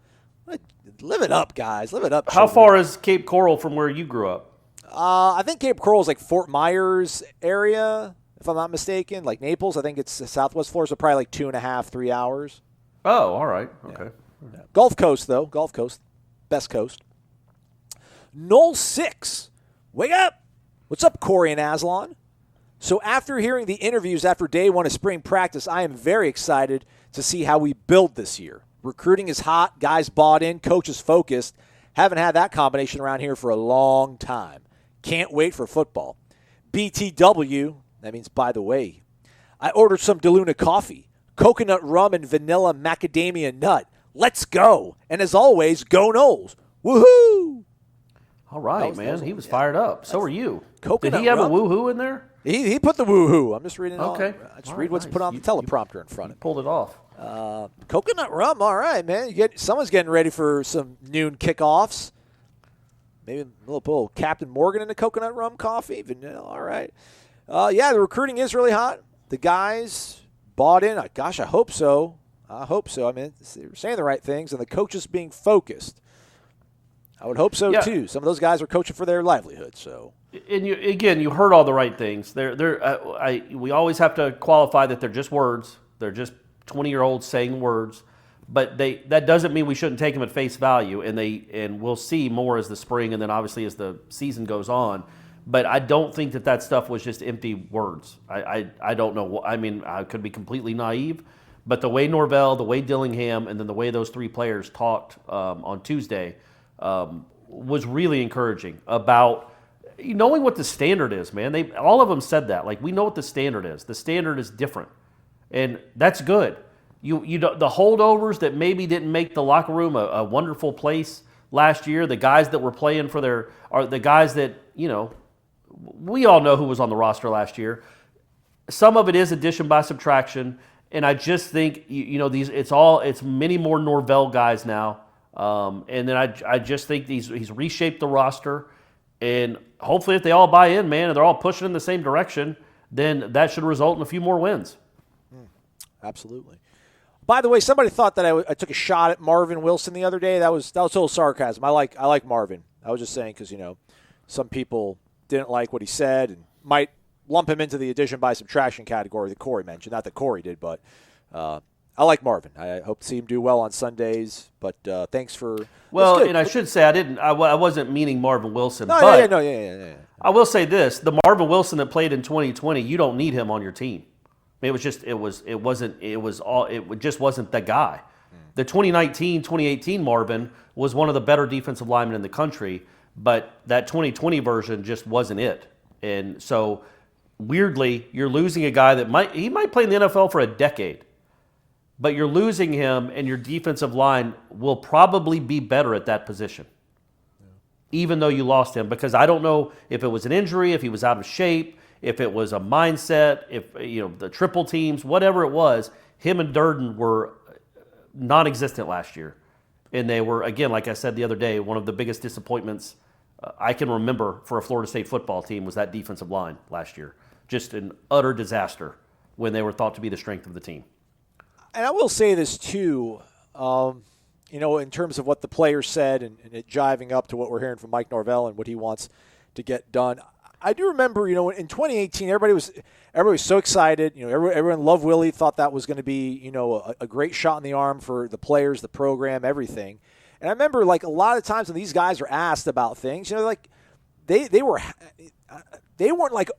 Live it up, guys. Live it up. How far is Cape Coral from where you grew up? I think Cape Coral is like Fort Myers area, if I'm not mistaken. Like Naples, I think it's Southwest Florida, so probably like 2.5, 3 hours. Oh, all right. Okay. Yeah. Gulf Coast, though. Gulf Coast. Best coast. Noles 6. Wake up. What's up, Corey and Aslan? So after hearing the interviews after day one of spring practice, I am very excited to see how we build this year. Recruiting is hot. Guys bought in. Coaches focused. Haven't had that combination around here for a long time. Can't wait for football. BTW, that means by the way. I ordered some DeLuna coffee, coconut rum, and vanilla macadamia nut. Let's go. And as always, go Noles. Woohoo! All right, man. He was fired up. So are you. Coconut Did he have rum? a woohoo in there? He put the woohoo. I'm just reading it Okay. I just read what's put on the teleprompter in front of me. Pulled it off. Coconut rum, all right, man. Someone's getting ready for some noon kickoffs. Maybe a little Captain Morgan in the coconut rum coffee. Vanilla, all right. The recruiting is really hot. The guys bought in. Gosh, I hope so. I mean, they're saying the right things, and the coaches being focused. I would hope so, too. Some of those guys are coaching for their livelihood. So, and you heard all the right things. We always have to qualify that they're just words. They're just 20-year-olds saying words. But that doesn't mean we shouldn't take them at face value, and we'll see more as the spring and then obviously as the season goes on. But I don't think that stuff was just empty words. I don't know. I mean, I could be completely naive, but the way Norvell, the way Dillingham, and then the way those three players talked on Tuesday was really encouraging about knowing what the standard is, man. All of them said that. Like, we know what the standard is. The standard is different, and that's good. The holdovers that maybe didn't make the locker room a wonderful place last year, the guys that were playing are the guys that, we all know who was on the roster last year. Some of it is addition by subtraction, and I just think it's many more Norvell guys now, and then I just think he's reshaped the roster, and hopefully if they all buy in, man, and they're all pushing in the same direction, then that should result in a few more wins. Absolutely. By the way, somebody thought that I took a shot at Marvin Wilson the other day. That was a little sarcasm. I like Marvin. I was just saying because some people didn't like what he said and might lump him into the addition by subtraction category that Corey mentioned. Not that Corey did, but I like Marvin. I hope to see him do well on Sundays. But thanks for and I should say I wasn't meaning Marvin Wilson. No, but yeah. I will say this: the Marvin Wilson that played in 2020, you don't need him on your team. It just wasn't the guy. The 2019, 2018 Marvin was one of the better defensive linemen in the country, but that 2020 version just wasn't it. And so, weirdly, you're losing a guy that might play in the NFL for a decade, but you're losing him, and your defensive line will probably be better at that position, even though you lost him, because I don't know if it was an injury, if he was out of shape, if it was a mindset, if the triple teams, whatever it was, him and Durden were non-existent last year. And they were, again, like I said the other day, one of the biggest disappointments I can remember for a Florida State football team was that defensive line last year. Just an utter disaster when they were thought to be the strength of the team. And I will say this too, in terms of what the players said and it jiving up to what we're hearing from Mike Norvell and what he wants to get done. I do remember, in 2018, everybody was so excited. Everyone loved Willie, thought that was going to be, a great shot in the arm for the players, the program, everything. And I remember, a lot of times when these guys were asked about things, they weren't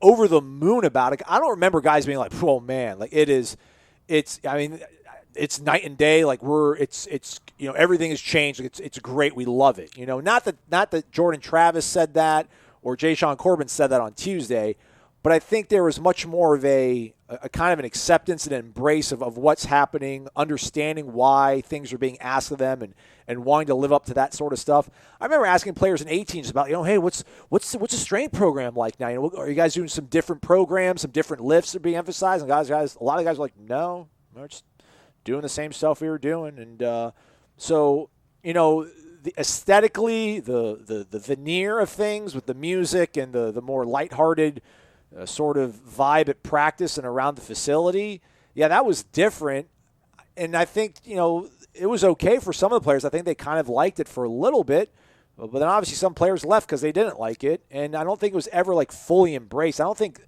over the moon about it. I don't remember guys being like, "Oh man, it's night and day. Everything has changed. It's great. We love it." Not that Jordan Travis said that, or Jay Sean Corbin said that on Tuesday, but I think there was much more of a kind of an acceptance and an embrace of what's happening, understanding why things are being asked of them, and wanting to live up to that sort of stuff. I remember asking players in 18s about, hey, what's the strength program like now? Are you guys doing some different programs, some different lifts are being emphasized? And guys, a lot of guys are like, no, we're just doing the same stuff we were doing. And aesthetically, the veneer of things with the music and the more lighthearted sort of vibe at practice and around the facility, that was different. And I think, it was okay for some of the players. I think they kind of liked it for a little bit, but then obviously some players left because they didn't like it. And I don't think it was ever fully embraced. I don't think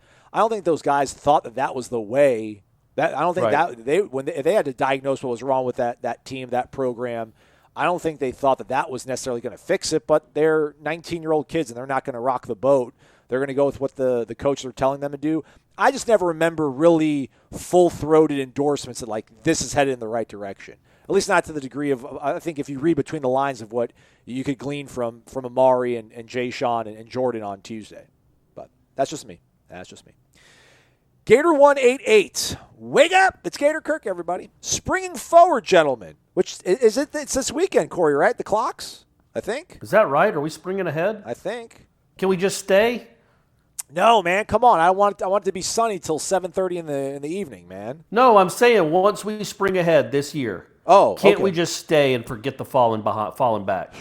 those guys thought that was the way. That I don't think right. If they had to diagnose what was wrong with that team, that program, I don't think they thought that was necessarily going to fix it, but they're 19-year-old kids, and they're not going to rock the boat. They're going to go with what the coaches are telling them to do. I just never remember really full-throated endorsements that, this is headed in the right direction. At least not to the degree of, I think if you read between the lines of what you could glean from Amari and Jay Sean and Jordan on Tuesday. But that's just me. Gator 188. Wake up! It's Gator Kirk, everybody. Springing forward, gentlemen. Which is it? It's this weekend, Corey, right? The clocks, I think. Is that right? Are we springing ahead? I think. Can we just stay? No, man. Come on. I want it to be sunny till 7:30 in the evening, man. No, I'm saying once we spring ahead this year. Oh, can't okay. we just stay and forget the falling back?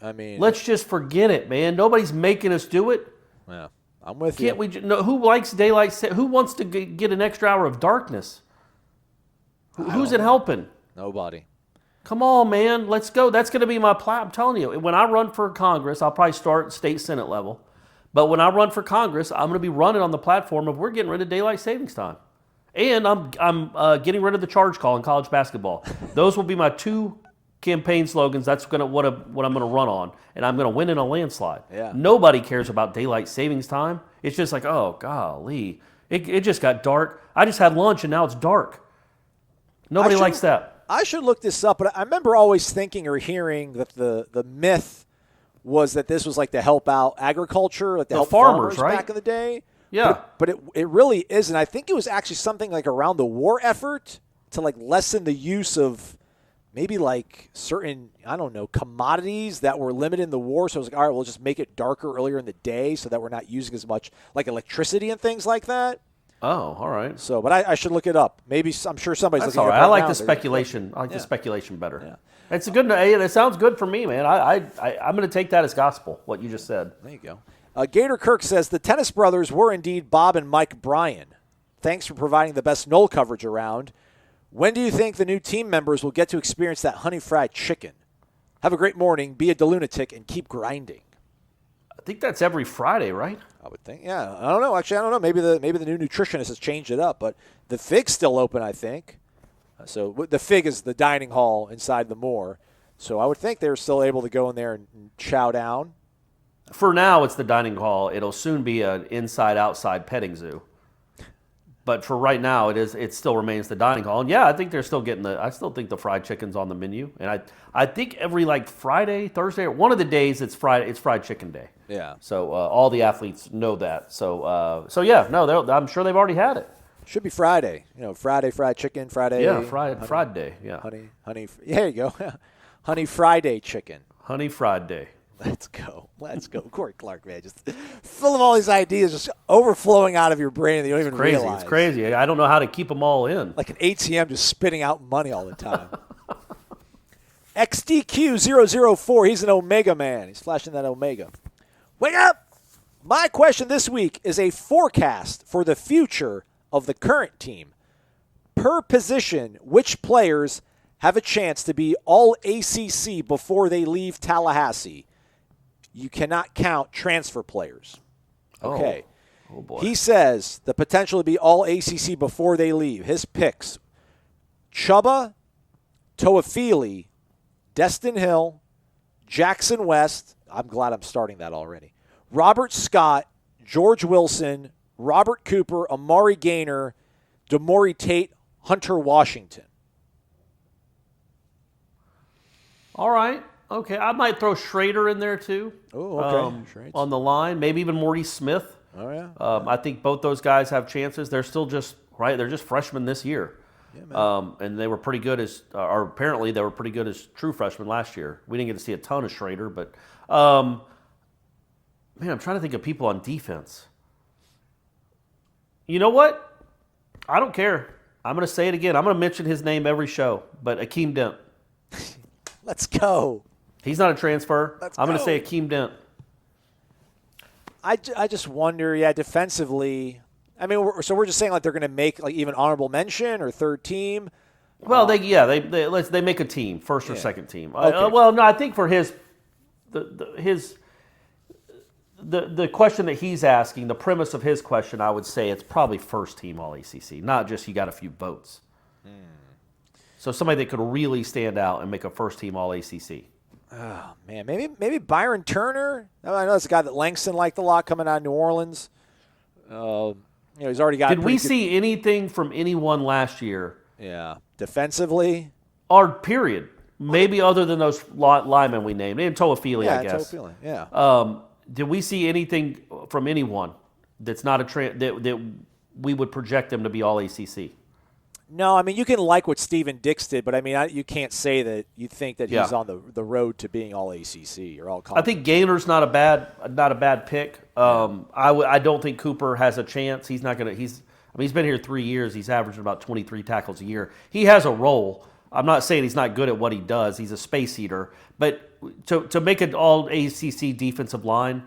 I mean, let's just forget it, man. Nobody's making us do it. Yeah, I'm with you. Can't we? No, who likes daylight? Who wants to get an extra hour of darkness? Who's it helping? Nobody. Come on, man. Let's go. That's going to be my plan. I'm telling you, when I run for Congress, I'll probably start state Senate level. But when I run for Congress, I'm going to be running on the platform of we're getting rid of daylight savings time. And I'm getting rid of the charge call in college basketball. Those will be my 2 campaign slogans. That's what I'm going to run on. And I'm going to win in a landslide. Yeah. Nobody cares about daylight savings time. It's just like, oh, golly. It just got dark. I just had lunch and now it's dark. Nobody likes that. I should look this up, but I remember always thinking or hearing that the myth was that this was like to help out agriculture, like to help farmers right? back in the day. Yeah. But it really isn't. I think it was actually something like around the war effort to like lessen the use of maybe like certain, I don't know, commodities that were limited in the war. So it was like, all right, we'll just make it darker earlier in the day so that we're not using as much like electricity and things like that. Oh, all right. So, but I should look it up. Maybe I'm sure somebody's That's looking all it right. up I like now. the speculation. I like the speculation better. Yeah. It's a good. It sounds good for me, man. I'm going to take that as gospel. What you just said. There you go. Gator Kirk says the Tennis brothers were indeed Bob and Mike Bryan. Thanks for providing the best Nole coverage around. When do you think the new team members will get to experience that honey fried chicken? Have a great morning. Be a delunatic and keep grinding. I think that's every Friday, right? I would think. Yeah. I don't know. Actually, I don't know. Maybe the new nutritionist has changed it up, but the Fig's still open, I think. So the Fig is the dining hall inside the Moore. So I would think they're still able to go in there and chow down. For now, it's the dining hall. It'll soon be an inside-outside petting zoo. But for right now, it still remains the dining hall. And yeah, I think they're still getting I still think the fried chicken's on the menu. And I think every like Friday, Thursday, or one of the days it's fried chicken day. Yeah. So all the athletes know that. So yeah, no, I'm sure they've already had it. Should be Friday. Friday fried chicken. Friday. Yeah, Friday. Yeah. Honey. There you go. Honey Friday chicken. Honey Friday. Let's go. Corey Clark, man. Just full of all these ideas just overflowing out of your brain that you don't even realize. It's crazy. I don't know how to keep them all in. Like an ATM just spitting out money all the time. XDQ004, he's an Omega man. He's flashing that Omega. Wake up! My question this week is a forecast for the future of the current team. Per position, which players have a chance to be All-ACC before they leave Tallahassee? You cannot count transfer players. Okay. Oh boy. He says the potential to be All-ACC before they leave. His picks: Chubba, Toafili, Destin Hill, Jackson West. I'm glad I'm starting that already. Robert Scott, George Wilson, Robert Cooper, Amari Gaynor, Damori Tate, Hunter Washington. All right. Okay. I might throw Schrader in there too. Oh, okay. On the line. Maybe even Morty Smith. Oh, yeah. I think both those guys have chances. They're still just freshmen this year. Yeah, man. And they were pretty good or apparently they were pretty good as true freshmen last year. We didn't get to see a ton of Schrader, but man, I'm trying to think of people on defense. You know what? I don't care. I'm going to say it again. I'm going to mention his name every show, but Akeem Dent. Let's go. He's not a transfer. I'm going to go. say Akeem Dent. I just wonder, defensively. I mean, we're just saying like they're going to make like even honorable mention or third team. Well, they make a team, first or second team. Okay. Well, no, I think for the question that he's asking, the premise of his question, I would say it's probably first team All-ACC, not just you got a few votes. So somebody that could really stand out and make a first team All-ACC. Oh man, maybe Byron Turner. I know that's a guy that Langston liked a lot coming out of New Orleans. He's already got. Did we see anything from anyone last year? Yeah, defensively. Or period. Maybe other than those linemen we named, and Toafili, I guess. Toafili, yeah. Did we see anything from anyone that's not that we would project them to be All-ACC? No, I mean you can like what Steven Dix did, but I mean you can't say that you think that he's on the road to being All-ACC or all. I think Gaynor's not a bad pick. I don't think Cooper has a chance. He's not gonna. He's been here 3 years. He's averaging about 23 tackles a year. He has a role. I'm not saying he's not good at what he does. He's a space eater. But to make an all-ACC defensive line,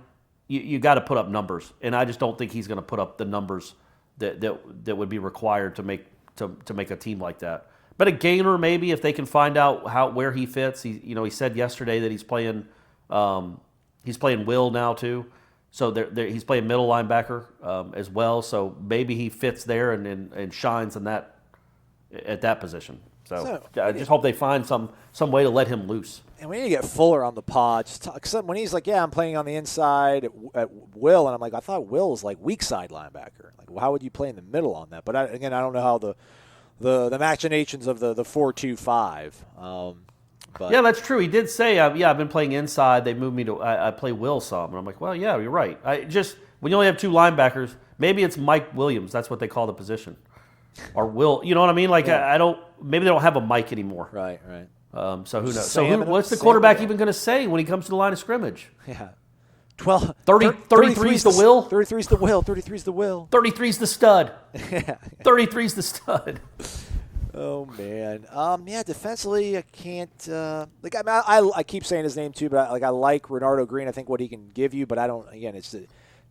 you got to put up numbers. And I just don't think he's going to put up the numbers that would be required to make a team like that. But a gainer maybe if they can find out where he fits. He said yesterday that he's playing Will now too. So he's playing middle linebacker as well. So maybe he fits there and shines in at that position. So I just hope they find some way to let him loose. And we need to get Fuller on the pod. Because when he's like, I'm playing on the inside at Will, and I'm like, I thought Will was like weak side linebacker. Like, well, how would you play in the middle on that? But I don't know how the machinations of the 4-2-5. But yeah, that's true. He did say, I've been playing inside. They moved me to I play Will some. And I'm like, well, yeah, you're right. When you only have two linebackers, maybe it's Mike Williams. That's what they call the position. Or Will, you know what I mean? Like, yeah. Maybe they don't have a Mike anymore. Right. So who knows? What's the quarterback even going to say when he comes to the line of scrimmage? Yeah. 33's the Will? 33's the Will. 33's the Will. 33's the stud. 33's the stud. Oh, man. Defensively, I can't. I keep saying his name too, but I like Renardo Green. I think what he can give you, but I don't. Again, it's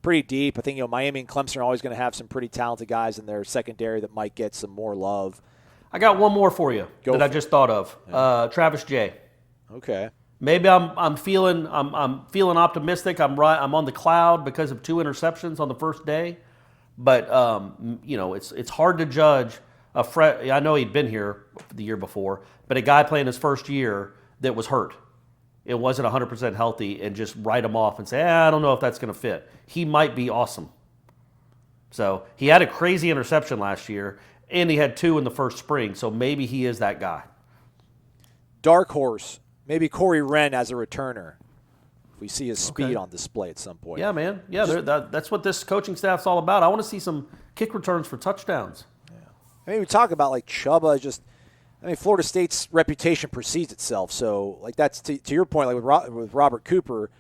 pretty deep. I think Miami and Clemson are always going to have some pretty talented guys in their secondary that might get some more love. I got one more for you I just thought of. Yeah. Travis J. Okay. Maybe I'm feeling optimistic. I'm on the cloud because of 2 interceptions on the first day, but it's hard to judge. I know he'd been here the year before, but a guy playing his first year that was hurt. It wasn't 100% healthy, and just write him off and say, I don't know if that's going to fit. He might be awesome. So he had a crazy interception last year, and he had 2 in the first spring, so maybe he is that guy. Dark horse, maybe Corey Wren as a returner. If we see his speed on display at some point. Yeah, man. Yeah, that's what this coaching staff's all about. I want to see some kick returns for touchdowns. We talk about like Chuba. Florida State's reputation precedes itself. So like that's to your point. Like with Robert Cooper,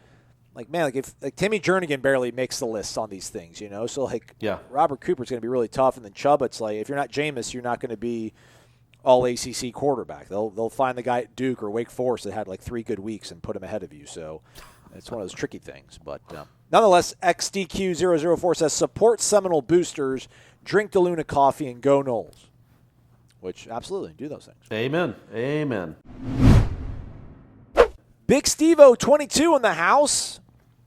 if Timmy Jernigan barely makes the list on these things, So Robert Cooper's going to be really tough, and then Chuba, it's like if you're not Jameis, you're not going to be all-ACC quarterback. They'll find the guy at Duke or Wake Forest that had like 3 good weeks and put him ahead of you. So it's one of those tricky things. But nonetheless, XDQ004 says support Seminole boosters. Drink DeLuna coffee and go Noles. Which, absolutely, do those things. Amen. Big Steve-O 22 in the house.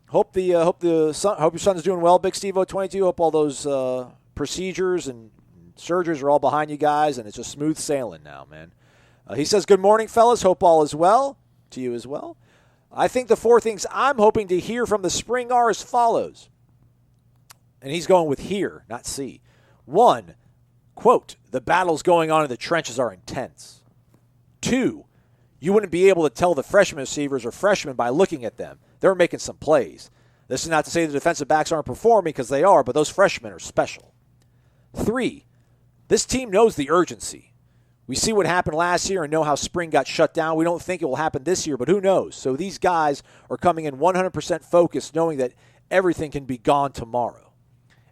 Hope your son's doing well, Big Steve-O 22. Hope all those procedures and surgeries are all behind you guys, and it's just smooth sailing now, man. He says, good morning, fellas. Hope all is well. To you as well. I think the 4 things I'm hoping to hear from the spring are as follows. And he's going with hear, not see. 1, quote, the battles going on in the trenches are intense. 2, you wouldn't be able to tell the freshman receivers or freshmen by looking at them. They're making some plays. This is not to say the defensive backs aren't performing, because they are, but those freshmen are special. 3, this team knows the urgency. We see what happened last year and know how spring got shut down. We don't think it will happen this year, but who knows? So these guys are coming in 100% focused, knowing that everything can be gone tomorrow.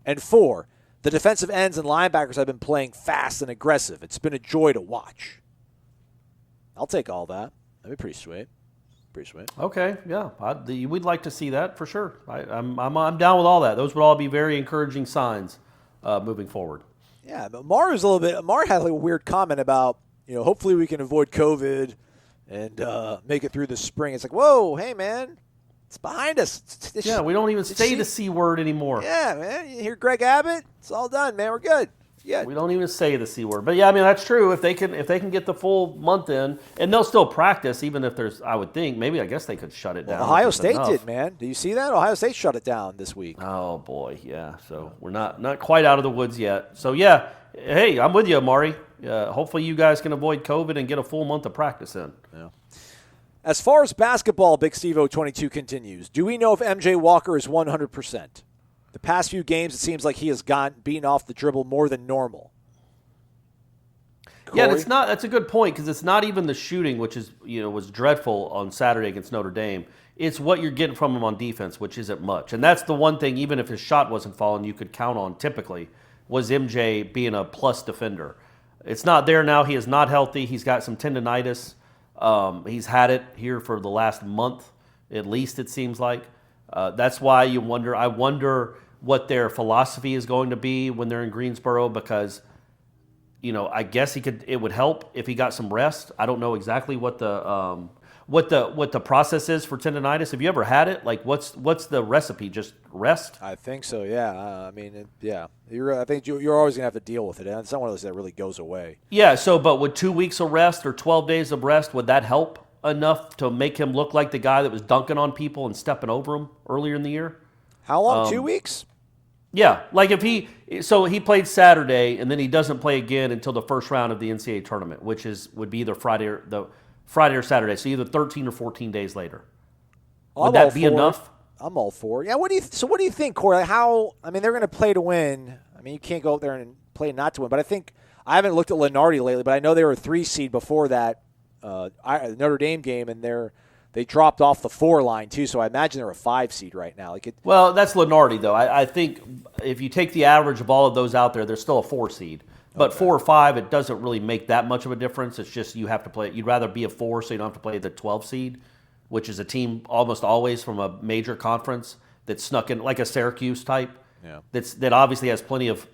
And 4, the defensive ends and linebackers have been playing fast and aggressive. It's been a joy to watch. I'll take all that. That'd be pretty sweet. Okay, yeah. We'd like to see that for sure. I'm down with all that. Those would all be very encouraging signs moving forward. Yeah, but Mar had a weird comment about, hopefully we can avoid COVID and make it through the spring. It's like, whoa, hey, man. It's behind us. We don't even say the C word anymore. Yeah, man. You hear Greg Abbott? It's all done, man. We're good. Yeah. We don't even say the C word. But yeah, that's true. If they can get the full month in, and they'll still practice, even if there's, I would think, I guess they could shut it down. Ohio State did, man. Do you see that? Ohio State shut it down this week. Oh boy, yeah. So we're not quite out of the woods yet. So yeah, hey, I'm with you, Amari. Hopefully you guys can avoid COVID and get a full month of practice in. Yeah. As far as basketball, Big Steve-O 22 continues. Do we know if MJ Walker is 100%? The past few games, it seems like he has gotten beaten off the dribble more than normal. Corey? Yeah, that's a good point, because it's not even the shooting, which is was dreadful on Saturday against Notre Dame. It's what you're getting from him on defense, which isn't much. And that's the one thing, even if his shot wasn't falling, you could count on typically, was MJ being a plus defender. It's not there now. He is not healthy. He's got some tendonitis. He's had it here for the last month, at least it seems like. That's why you wonder. I wonder what their philosophy is going to be when they're in Greensboro, because, I guess it would help if he got some rest. I don't know exactly what the process is for tendonitis. Have you ever had it? Like, what's the recipe? Just rest? I think so. Yeah. I think you're always gonna have to deal with it, and it's not one of those that really goes away. Yeah. So, but would 2 weeks of rest or 12 days of rest, would that help enough to make him look like the guy that was dunking on people and stepping over them earlier in the year? How long? 2 weeks? Yeah. Like he played Saturday and then he doesn't play again until the first round of the NCAA tournament, which would be either Friday or Saturday, so either 13 or 14 days later. Would that be enough? I'm all for it. Yeah. What do you think, Corey? Like they're going to play to win. I mean, you can't go out there and play not to win. But I haven't looked at Lenardi lately, but I know they were a 3 seed before that Notre Dame game, and they dropped off the 4 line too. So I imagine they're a 5 seed right now. Well, that's Lenardi though. I think if you take the average of all of those out there, they're still a 4 seed. But 4 or 5, it doesn't really make that much of a difference. It's just you have to play. You'd rather be a 4, so you don't have to play the 12 seed, which is a team almost always from a major conference that snuck in, like a Syracuse type. Yeah. That obviously has plenty of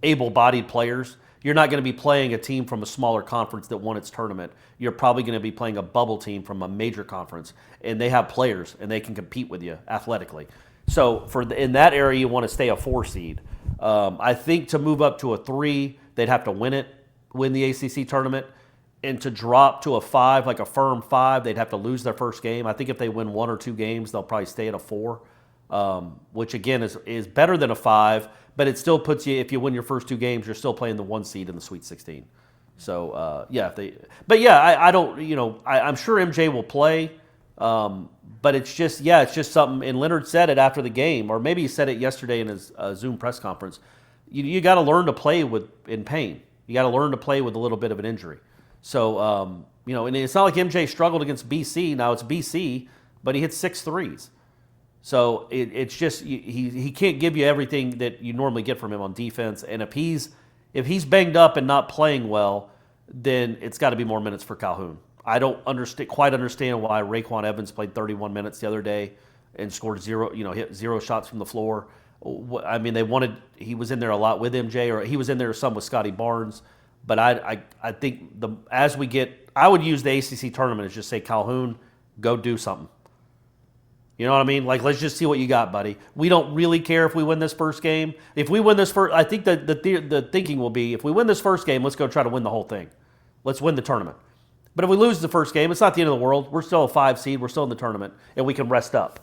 able-bodied players. You're not going to be playing a team from a smaller conference that won its tournament. You're probably going to be playing a bubble team from a major conference, and they have players and they can compete with you athletically. So in that area, you want to stay a 4 seed. I think to move up to a 3. They'd have to win the ACC tournament, and to drop to a 5, like a firm 5, they'd have to lose their first game. I think if they win 1 or 2 games, they'll probably stay at a 4, which again is better than a 5, but it still puts you, if you win your first 2 games, you're still playing the 1 seed in the Sweet 16. So I don't, I'm sure MJ will play, but it's just something. And Leonard said it after the game, or maybe he said it yesterday in his Zoom press conference. You got to learn to play in pain. You got to learn to play with a little bit of an injury. So, and it's not like MJ struggled against BC. Now it's BC, but he hit 6 threes. So it's just he can't give you everything that you normally get from him on defense. And if he's banged up and not playing well, then it's got to be more minutes for Calhoun. I don't quite understand why Raekwon Evans played 31 minutes the other day and scored 0, hit 0 shots from the floor. I mean, he was in there a lot with MJ, or he was in there some with Scotty Barnes. But I think I would use the ACC tournament as just say, Calhoun, go do something. You know what I mean? Like, let's just see what you got, buddy. We don't really care if we win this first game. If we win this first, I think that the thinking will be, if we win this first game, let's go try to win the whole thing. Let's win the tournament. But if we lose the first game, it's not the end of the world. We're still a 5 seed. We're still in the tournament, and we can rest up.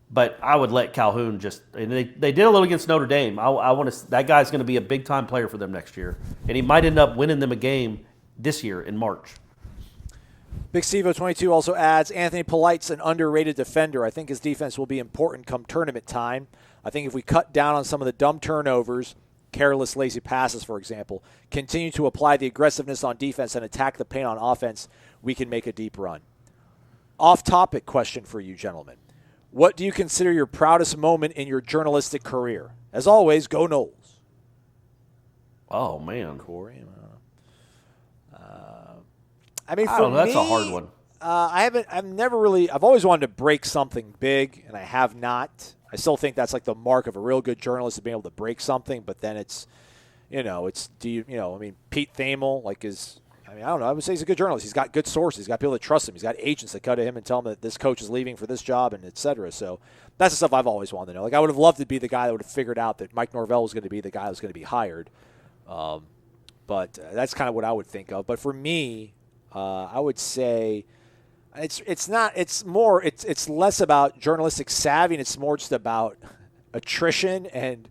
But I would let Calhoun and they did a little against Notre Dame. That guy's going to be a big-time player for them next year. And he might end up winning them a game this year in March. Big Stevo 22 also adds, Anthony Polite's an underrated defender. I think his defense will be important come tournament time. I think if we cut down on some of the dumb turnovers, careless, lazy passes, for example, continue to apply the aggressiveness on defense and attack the paint on offense, we can make a deep run. Off-topic question for you, gentlemen. What do you consider your proudest moment in your journalistic career? As always, go Noles. Oh, man. Corey? For that's a hard one. I've always wanted to break something big, and I have not. I still think that's like the mark of a real good journalist, to be able to break something, but then Pete Thamel, I don't know. I would say he's a good journalist. He's got good sources. He's got people that trust him. He's got agents that cut to him and tell him that this coach is leaving for this job, and et cetera. So that's the stuff I've always wanted to know. Like, I would have loved to be the guy that would have figured out that Mike Norvell was going to be the guy that was going to be hired. But that's kind of what I would think of. But for me, I would say it's less about journalistic savvy, and it's more just about attrition and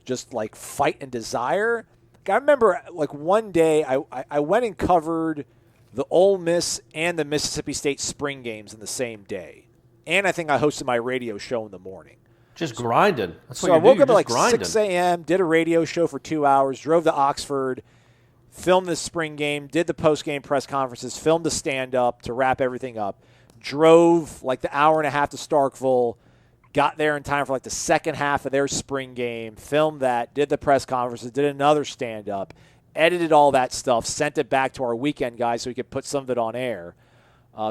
just like fight and desire. I remember, one day I went and covered the Ole Miss and the Mississippi State spring games in the same day. And I think I hosted my radio show in the morning. Just grinding. That's what I woke up at grinding. 6 a.m., did a radio show for 2 hours, drove to Oxford, filmed the spring game, did the post-game press conferences, filmed the stand-up to wrap everything up, drove the hour and a half to Starkville, got there in time for the second half of their spring game, filmed that, did the press conferences, did another stand-up, edited all that stuff, sent it back to our weekend guys so we could put some of it on air.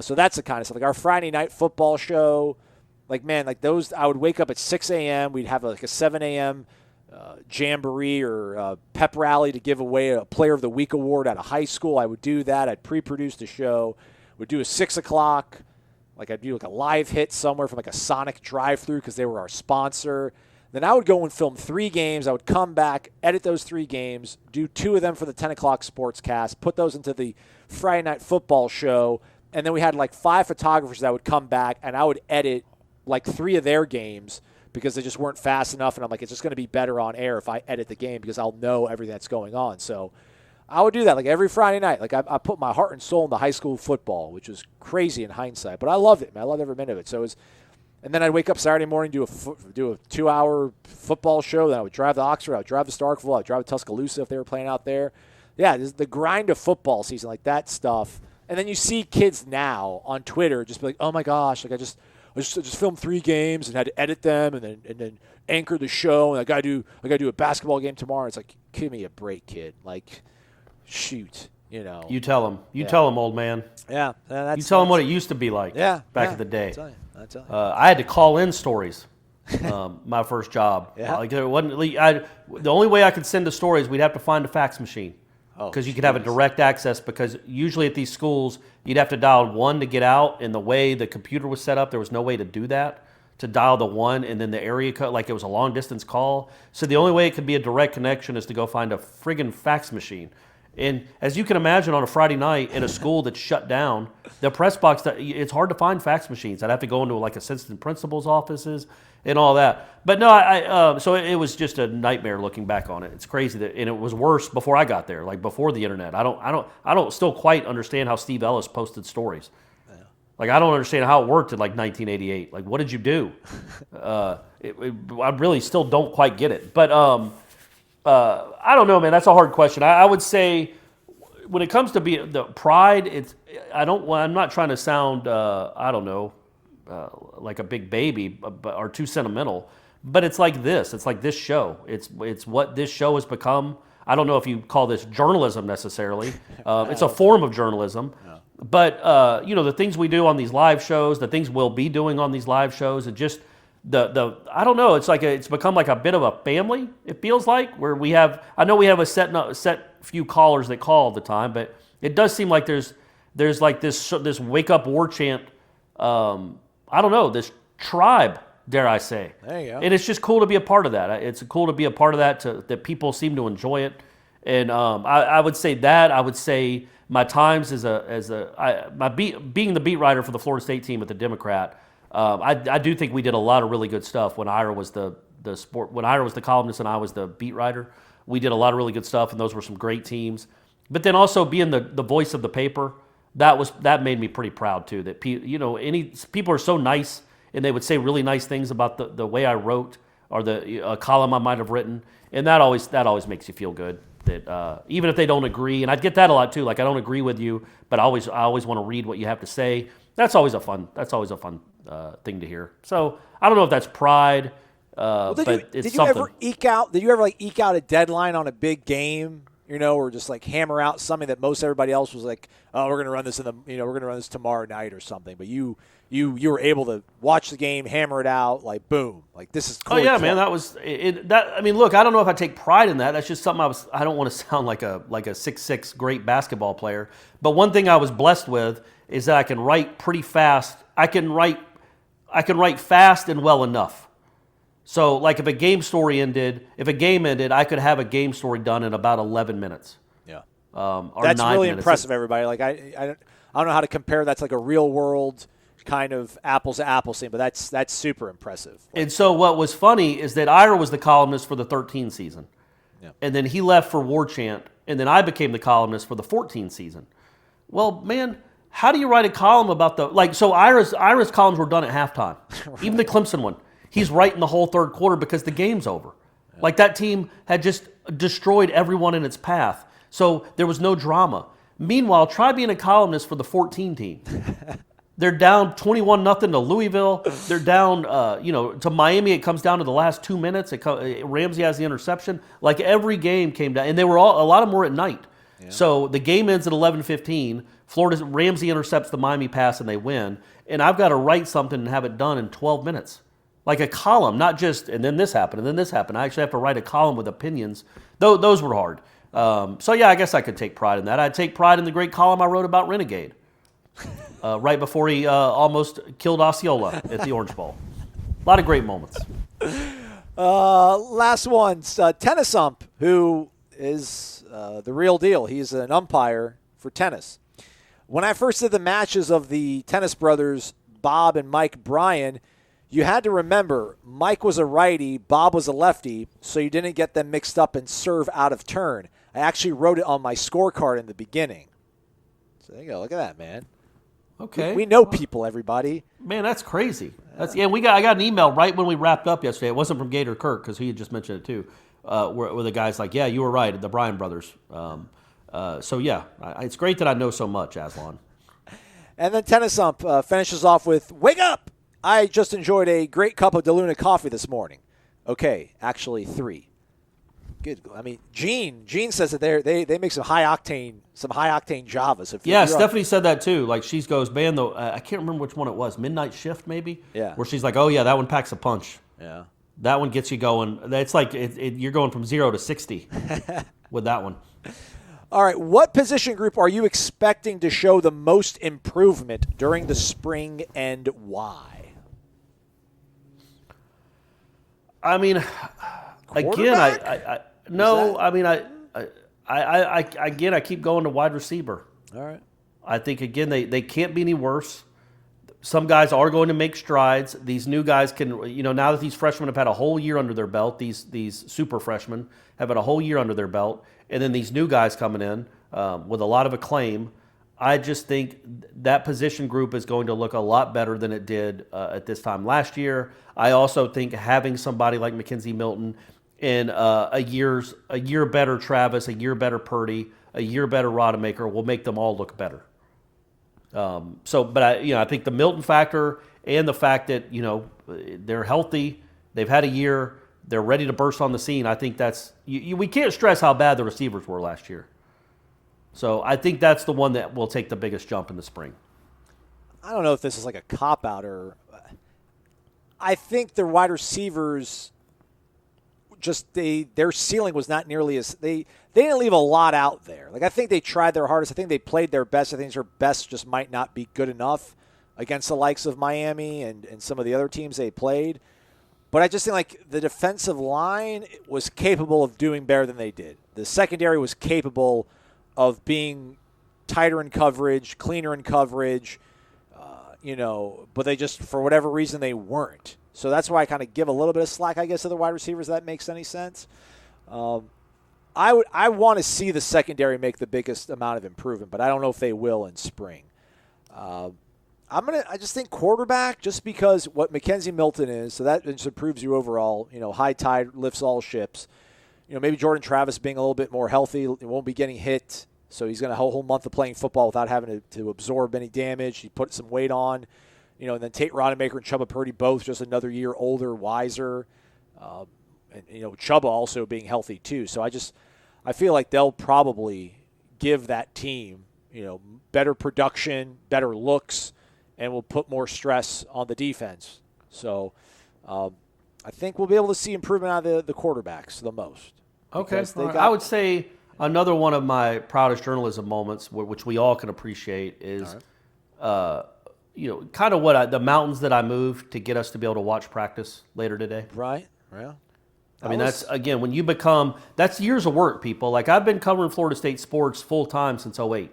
So that's the kind of stuff. Like our Friday night football show, those, I would wake up at 6 a.m. We'd have a 7 a.m. Jamboree or pep rally to give away a Player of the Week award at a high school. I would do that. I'd pre-produce the show. Would do a 6 o'clock. I'd do a live hit somewhere from a Sonic drive-thru because they were our sponsor. Then I would go and film 3 games. I would come back, edit those 3 games, do 2 of them for the 10 o'clock sportscast, put those into the Friday night football show, and then we had 5 photographers that would come back, and I would edit 3 of their games because they just weren't fast enough, and I'm it's just going to be better on air if I edit the game because I'll know everything that's going on. So I would do that every Friday night. I put my heart and soul into high school football, which was crazy in hindsight, but I loved it, man. I loved every minute of it. So it was, and then I'd wake up Saturday morning, do a 2-hour football show. Then I would drive to Oxford. I would drive to Starkville. I would drive to Tuscaloosa if they were playing out there. Yeah, the grind of football season, that stuff. And then you see kids now on Twitter just be like, oh my gosh, I just filmed 3 games and had to edit them and then anchor the show, and I gotta do a basketball game tomorrow. It's give me a break, kid. Shoot, You tell them. You tell them, old man. Yeah. You tell them what it used to be like back in the day. I tell you. I had to call in stories my first job. Yeah. There wasn't, the only way I could send the stories, we'd have to find a fax machine. Because you could have a direct access, because usually at these schools, you'd have to dial 1 to get out, and the way the computer was set up, there was no way to do that, to dial the 1 and then the area code, it was a long-distance call. So the only way it could be a direct connection is to go find a friggin' fax machine. And as you can imagine, on a Friday night in a school that's shut down, the press box, it's hard to find fax machines. I'd have to go into assistant principal's offices and all that. But no, so it was just a nightmare looking back on it. It's crazy and it was worse before I got there, before the internet. I don't still quite understand how Steve Ellis posted stories. I don't understand how it worked in 1988. What did you do? I really still don't quite get it. But I don't know, man. That's a hard question. I would say when it comes to the pride, I'm not trying to sound like a big baby or too sentimental, but it's like this. It's like this show. It's what this show has become. I don't know if you call this journalism necessarily. It's a form of journalism. Yeah. But the things we do on these live shows, the things we'll be doing on these live shows, it just I don't know. It's it's become a bit of a family. It feels where we have. I know we have a set few callers that call all the time, but it does seem like there's this wake up war chant. I don't know, this tribe, dare I say. There you go. And it's just cool to be a part of that. It's cool to be a part of that. That people seem to enjoy it. And I would say that. I would say my times being the beat writer for the Florida State team at the Democrat. I do think we did a lot of really good stuff when Ira was when Ira was the columnist and I was the beat writer. We did a lot of really good stuff, and those were some great teams. But then also being the voice of the paper, that made me pretty proud too. That people are so nice, and they would say really nice things about the way I wrote or a column I might have written, and that always makes you feel good. That even if they don't agree, and I get that a lot too. I don't agree with you, but I always want to read what you have to say. That's always a fun thing to hear. So I don't know if that's pride, but it's something. Did you ever eke out a deadline on a big game? Or just hammer out something that most everybody else was oh, we're going to run this we're going to run this tomorrow night or something. But you were able to watch the game, hammer it out, boom, this is cool. Oh yeah, man, that was it. I mean, look, I don't know if I take pride in that. That's just something I don't want to sound like a 6'6" great basketball player. But one thing I was blessed with is that I can write pretty fast. I can write fast and well enough. So, if a game ended, I could have a game story done in about 11 minutes. Yeah. Or that's 9 really minutes. impressive, everybody. I don't know how to compare that to a real world kind of apples to apples thing, but that's super impressive. And so what was funny is that Ira was the columnist for the 13 season. Yeah. And then he left for Warchant, and then I became the columnist for the 14 season. Well, man, how do you write a column about so Ira's columns were done at halftime. Right. Even the Clemson one. He's writing the whole third quarter because the game's over. Yeah. That team had just destroyed everyone in its path. So there was no drama. Meanwhile, try being a columnist for the 14 team. They're down 21-0 to Louisville. They're down, to Miami. It comes down to the last 2 minutes. Ramsey has the interception. Like every game came down, and a lot of them were at night. Yeah. So the game ends at 11:15. Ramsey intercepts the Miami pass, and they win. And I've got to write something and have it done in 12 minutes, like a column, not just and then this happened and then this happened. I actually have to write a column with opinions. Those were hard. So yeah, I guess I could take pride in that. I'd take pride in the great column I wrote about Renegade. Right before he almost killed Osceola at the Orange Bowl. A lot of great moments. Last one, Tennis Ump, who is the real deal. He's an umpire for tennis. When I first did the matches of the tennis brothers, Bob and Mike Bryan, you had to remember Mike was a righty, Bob was a lefty, so you didn't get them mixed up and serve out of turn. I actually wrote it on my scorecard in the beginning. So there you go. Look at that, man. Okay. We know people, everybody. Man, that's crazy. I got an email right when we wrapped up yesterday. It wasn't from Gator Kirk because he had just mentioned it too. Where the guy's like, yeah, you were right, the Bryan brothers. So yeah, it's great that I know so much, Aslan. And then Tennis Ump finishes off with, wake up! I just enjoyed a great cup of DeLuna coffee this morning. Okay, actually 3. Good. I mean, Gene says that they make some high octane Java. So Stephanie said that too. Like she goes, man, I can't remember which one it was. Midnight Shift maybe. Yeah. Where she's like, oh yeah, that one packs a punch. Yeah. That one gets you going. It's like you're going from 0 to 60 with that one. All right, what position group are you expecting to show the most improvement during the spring, and why? I mean, again, I keep going to wide receiver. All right. I think, again, they can't be any worse. Some guys are going to make strides. These new guys can, now that these freshmen have had a whole year under their belt, these super freshmen have had a whole year under their belt, and then these new guys coming in with a lot of acclaim, I just think that position group is going to look a lot better than it did at this time last year. I also think having somebody like Mackenzie Milton and a year better Travis, a year better Purdy, a year better Rodemaker will make them all look better. I think the Milton factor and the fact that they're healthy, they've had a year, they're ready to burst on the scene. I think that's we can't stress how bad the receivers were last year. So I think that's the one that will take the biggest jump in the spring. I don't know if this is like a cop-out or I think the wide receivers their ceiling was not nearly as they didn't leave a lot out there. Like I think they tried their hardest. I think they played their best. I think their best just might not be good enough against the likes of Miami and some of the other teams they played. But I just think like the defensive line was capable of doing better than they did. The secondary was capable of being tighter in coverage, cleaner in coverage, but they just, for whatever reason, they weren't. So that's why I kind of give a little bit of slack, I guess, to the wide receivers. If that makes any sense. I want to see the secondary make the biggest amount of improvement, but I don't know if they will in spring. I just think quarterback, just because what Mackenzie Milton is, so that just improves you overall. High tide lifts all ships. Maybe Jordan Travis being a little bit more healthy, he won't be getting hit, so he's going to have a whole month of playing football without having to absorb any damage. He put some weight on, and then Tate Rodemaker and Chubba Purdy both just another year older, wiser, and Chubba also being healthy too. So I feel like they'll probably give that team, better production, better looks, and will put more stress on the defense. So I think we'll be able to see improvement out of the quarterbacks the most. Okay. I would say another one of my proudest journalism moments, which we all can appreciate, is kind of the mountains that I moved to get us to be able to watch practice later today. Right. Yeah. That's, again, when you become – that's years of work, people. Like, I've been covering Florida State sports full-time since 2008.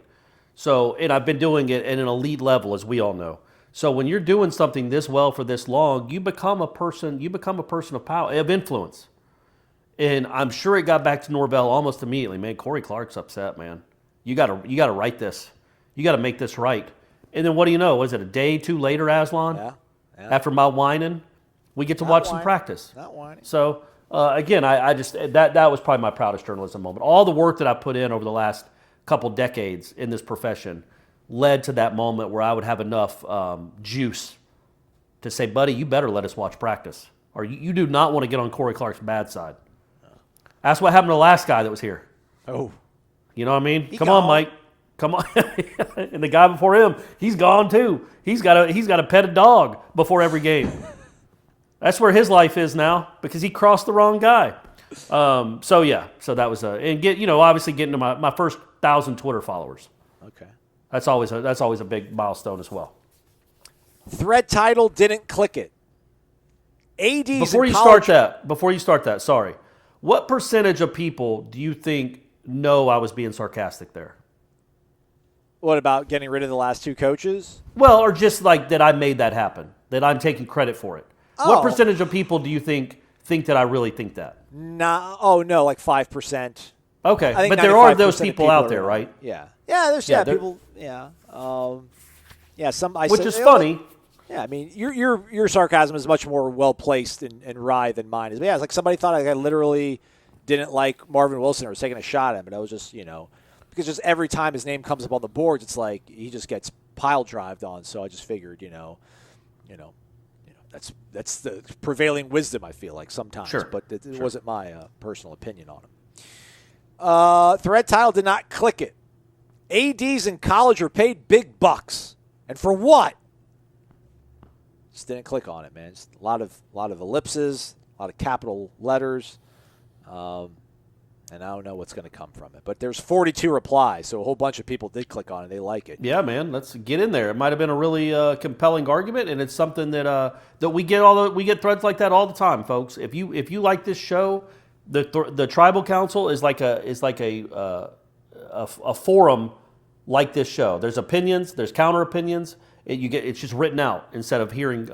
So, and I've been doing it at an elite level, as we all know. So when you're doing something this well for this long, you become a person of power, of influence. And I'm sure it got back to Norvell almost immediately. Man, Corey Clark's upset, man. You got to write this. You got to make this right. And then what do you know? Was it a day, 2 later, Aslan? Yeah. After my whining, we get to watch some practice. Not whining. So, again, I just that was probably my proudest journalism moment. All the work that I put in over the last couple decades in this profession led to that moment where I would have enough juice to say, buddy, you better let us watch practice. Or you do not want to get on Corey Clark's bad side. That's what happened to the last guy that was here. Oh. You know what I mean? Come on, Mike. Come on. And the guy before him, he's gone too. He's got to pet a dog before every game. That's where his life is now because he crossed the wrong guy. So that was obviously getting to my first 1,000 Twitter followers. Okay. That's always a big milestone as well. Thread title didn't click it. ADs Before you start that, sorry. What percentage of people do you think know I was being sarcastic there? What about getting rid of the last two coaches? Well, or just like that I made that happen, that I'm taking credit for it. What percentage of people do you think that I really think that? No, like 5%. Okay, but there are those people out there, right? Yeah. Yeah, there's people. Yeah. Which is funny. Yeah, I mean, your sarcasm is much more well placed and wry than mine is. But yeah, it's like somebody thought I literally didn't like Marvin Wilson or was taking a shot at him, but I was just because just every time his name comes up on the boards, it's like he just gets pile drived on. So I just figured, that's the prevailing wisdom. I feel like sometimes, sure. But it wasn't my personal opinion on him. Thread title did not click it. ADs in college are paid big bucks, and for what? Just didn't click on it, man. Just a lot of ellipses, a lot of capital letters, and I don't know what's going to come from it. But there's 42 replies, so a whole bunch of people did click on it. They like it. Yeah, man. Let's get in there. It might have been a really compelling argument, and it's something that we get we get threads like that all the time, folks. If you like this show, the Tribal Council is like a forum like this show. There's opinions, there's counter opinions. It's just written out instead of hearing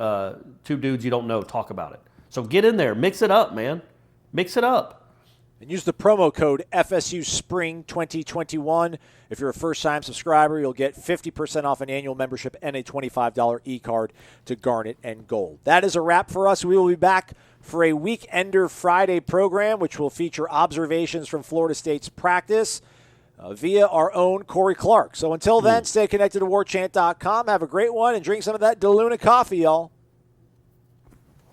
two dudes you don't know talk about it. So get in there, mix it up, man, mix it up. And use the promo code FSU Spring 2021. If you're a first-time subscriber, you'll get 50% off an annual membership and a $25 e-card to Garnet and Gold. That is a wrap for us. We will be back for a Weekender Friday program, which will feature observations from Florida State's practice via our own Corey Clark. So until then, stay connected to warchant.com. Have a great one and drink some of that DeLuna coffee, y'all.